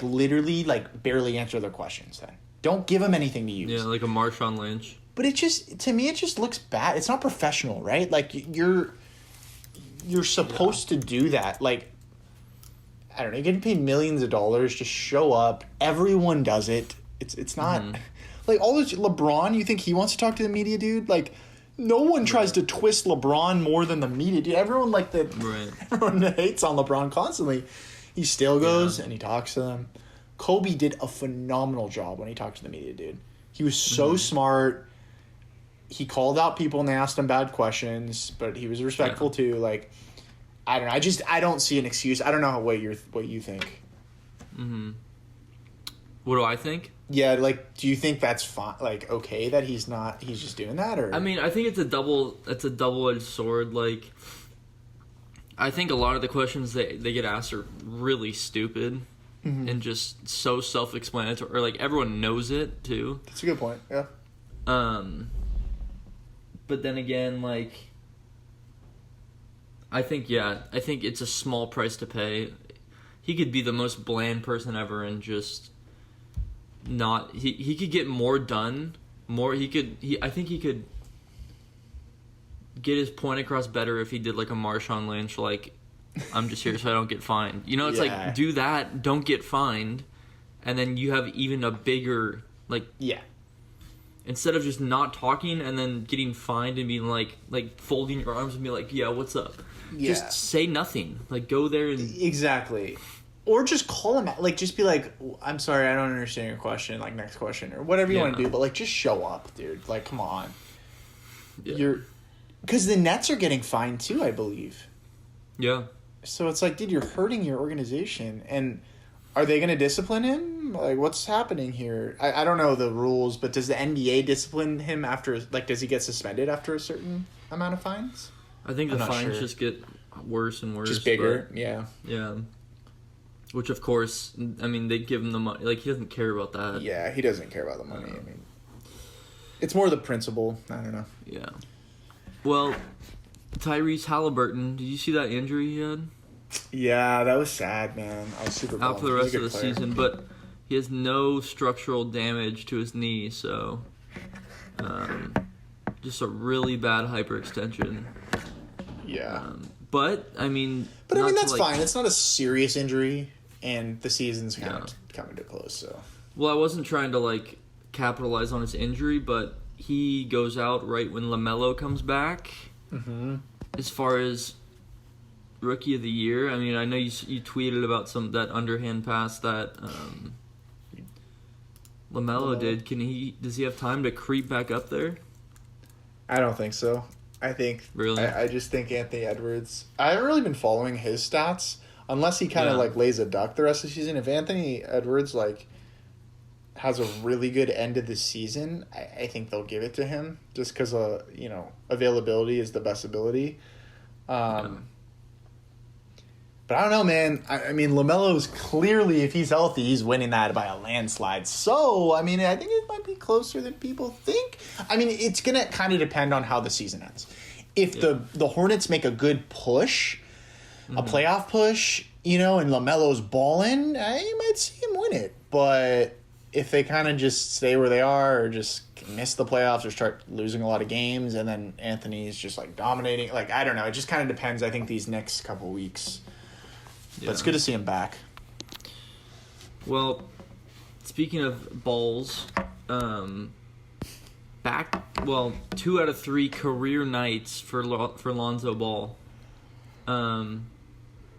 Speaker 2: literally, barely answer their questions then. Don't give them anything to use.
Speaker 1: Yeah, like a Marshawn Lynch.
Speaker 2: But to me, it just looks bad. It's not professional, right? Like, you're supposed to do that. Like, I don't know, you're getting paid millions of dollars. Just show up. Everyone does it. It's not... Like, all this... LeBron, you think he wants to talk to the media, dude? Like, no one tries to twist LeBron more than the media, dude. Everyone, everyone hates on LeBron constantly. He still goes and he talks to them. Kobe did a phenomenal job when he talked to the media, dude. He was so smart. He called out people and they asked him bad questions, but he was respectful too. Like, I don't know. I don't see an excuse. I don't know what you think.
Speaker 1: Mm-hmm. What do I think?
Speaker 2: Yeah, like, do you think that's fine? Like, okay that he's just doing that, or?
Speaker 1: I mean, I think it's a double-edged sword. Like, I think a lot of the questions they get asked are really stupid and just so self-explanatory. Or, like, everyone knows it, too.
Speaker 2: That's a good point, yeah.
Speaker 1: But then again, like, I think it's a small price to pay. He could be the most bland person ever and just not... He could get more done. I think he could get his point across better if he did like a Marshawn Lynch, like, I'm just here so I don't get fined. It's like, do that, don't get fined, and then you have even a bigger, like...
Speaker 2: Yeah.
Speaker 1: Instead of just not talking and then getting fined and being like folding your arms and be like, yeah, what's up? Yeah. Just say nothing. Like, go there and...
Speaker 2: Exactly. Or just call him out. Like, just be like, I'm sorry, I don't understand your question. Like, next question. Or whatever you want to do. But, like, just show up, dude. Like, come on. Yeah. Because the Nets are getting fined, too, I believe.
Speaker 1: Yeah.
Speaker 2: So it's like, dude, you're hurting your organization. And are they going to discipline him? Like, what's happening here? I don't know the rules, but does the NBA discipline him after... Like, does he get suspended after a certain amount of fines?
Speaker 1: I think the fines just get worse and worse.
Speaker 2: Just bigger, yeah.
Speaker 1: Yeah. Which, of course, I mean, they give him the money. Like, he doesn't care about that.
Speaker 2: Yeah, he doesn't care about the money. I mean, it's more the principle. I don't know.
Speaker 1: Yeah. Well, Tyrese Halliburton, did you see that injury he had?
Speaker 2: Yeah, that was sad, man. I was super bummed.
Speaker 1: Out for the rest of the season, but he has no structural damage to his knee, so just a really bad hyperextension.
Speaker 2: Yeah.
Speaker 1: But I mean,
Speaker 2: that's fine. It's not a serious injury. and the season's kind of coming to a close. So,
Speaker 1: well, I wasn't trying to like capitalize on his injury, but he goes out right when LaMelo comes back.
Speaker 2: mm-hmm.
Speaker 1: As far as rookie of the year, I mean, I know you tweeted about that underhand pass that LaMelo did. Does he have time to creep back up there?
Speaker 2: I don't think so. I think
Speaker 1: really.
Speaker 2: I just think Anthony Edwards. I haven't really been following his stats unless he kind of like lays a duck the rest of the season. If Anthony Edwards like has a really good end of the season, I think they'll give it to him just because availability is the best ability. But I don't know, man. I mean, LaMelo's clearly, if he's healthy, he's winning that by a landslide. So, I mean, I think it might be closer than people think. I mean, it's going to kind of depend on how the season ends. If the Hornets make a good push, a playoff push, and LaMelo's balling, you might see him win it. But if they kind of just stay where they are or just miss the playoffs or start losing a lot of games and then Anthony's just, like, dominating, like, I don't know. It just kind of depends, I think, these next couple weeks. Yeah. But it's good to see him back.
Speaker 1: Well, speaking of balls, 2 out of 3 career nights for Lonzo Ball.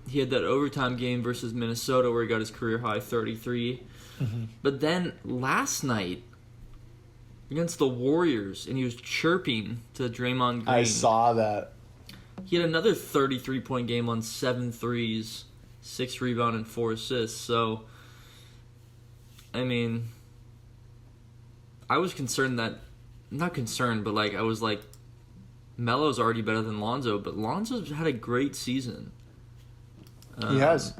Speaker 1: He had that overtime game versus Minnesota where he got his career high 33. Mm-hmm. But then last night against the Warriors, and he was chirping to Draymond Green.
Speaker 2: I saw that.
Speaker 1: He had another 33-point game on 7 threes. 6 rebounds and 4 assists. So, I mean, I was concerned that, not concerned, but like I was like, Melo's already better than Lonzo, but Lonzo's had a great season.
Speaker 2: He has.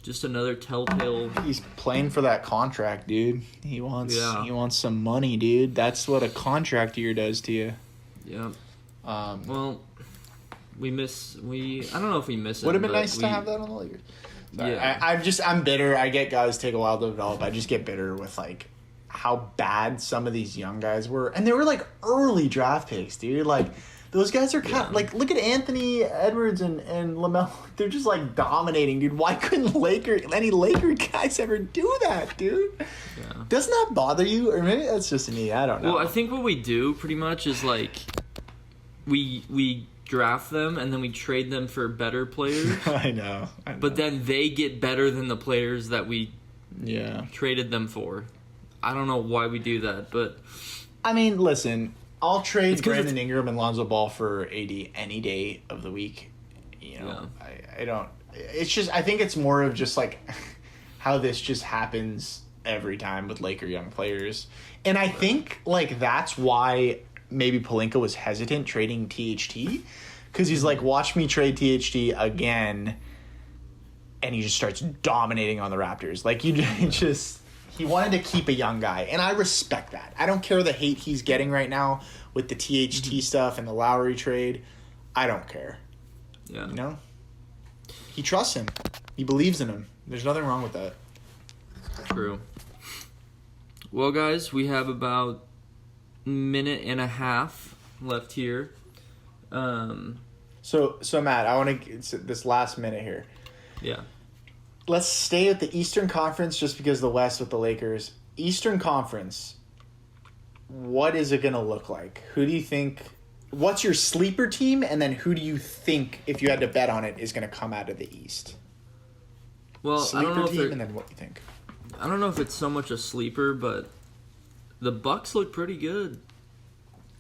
Speaker 1: Just another telltale.
Speaker 2: He's playing for that contract, dude. He wants some money, dude. That's what a contract year does to you.
Speaker 1: Yeah. Well. I don't know if we miss it.
Speaker 2: Would have been nice to have that on the Lakers. Sorry.
Speaker 1: Yeah.
Speaker 2: I'm bitter. I get guys take a while to develop. I just get bitter with like how bad some of these young guys were. And they were like early draft picks, dude. Like those guys are kind of like, look at Anthony Edwards and LaMelo. They're just like dominating, dude. Why couldn't any Laker guys ever do that, dude? Yeah. Doesn't that bother you? Or maybe that's just me. I don't know.
Speaker 1: Well, I think what we do pretty much is like we draft them and then we trade them for better players.
Speaker 2: I know.
Speaker 1: But then they get better than the players that we traded them for. I don't know why we do that, but
Speaker 2: I mean, listen, I'll trade Brandon Ingram and Lonzo Ball for AD any day of the week. I don't. It's just I think it's more of just like how this just happens every time with Laker young players, and I think like that's why. Maybe Pelinka was hesitant trading THT because he's like, watch me trade THT again, and he just starts dominating on the Raptors. Like he wanted to keep a young guy, and I respect that. I don't care the hate he's getting right now with the THT stuff and the Lowry trade. I don't care. Yeah, he trusts him. He believes in him. There's nothing wrong with that.
Speaker 1: True. Well, guys, we have about minute and a half left here.
Speaker 2: So Matt, I want to this last minute here.
Speaker 1: Yeah.
Speaker 2: Let's stay at the Eastern Conference just because the West with the Lakers. Eastern Conference. What is it going to look like? Who do you think? What's your sleeper team, and then who do you think, if you had to bet on it, is going to come out of the East?
Speaker 1: Well,
Speaker 2: sleeper
Speaker 1: I don't know
Speaker 2: team, and then what do you think?
Speaker 1: I don't know if it's so much a sleeper, but the Bucks look pretty good.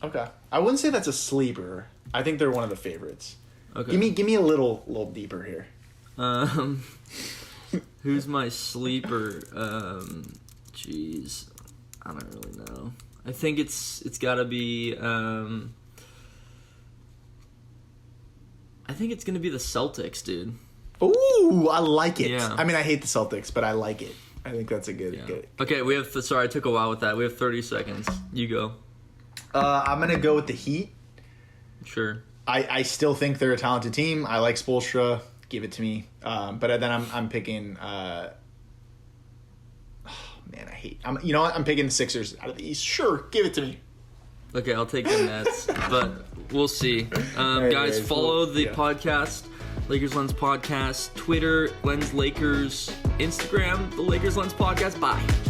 Speaker 2: Okay. I wouldn't say that's a sleeper. I think they're one of the favorites.
Speaker 1: Okay.
Speaker 2: Give me a little deeper here.
Speaker 1: Who's my sleeper? Jeez. I don't really know. I think it's got to be I think it's going to be the Celtics, dude.
Speaker 2: Ooh, I like it.
Speaker 1: Yeah.
Speaker 2: I mean, I hate the Celtics, but I like it. I think that's a good.
Speaker 1: Okay, we have. Sorry, I took a while with that. We have 30 seconds. You go.
Speaker 2: I'm gonna go with the Heat.
Speaker 1: Sure.
Speaker 2: I still think they're a talented team. I like Spoelstra. Give it to me. But then I'm picking. I'm picking the Sixers out of the East. Sure, give it to me.
Speaker 1: Okay, I'll take the Nets, but we'll see. Guys, follow the podcast Lakers Lens Podcast, Twitter, Lens Lakers, Instagram, the Lakers Lens Podcast. Bye.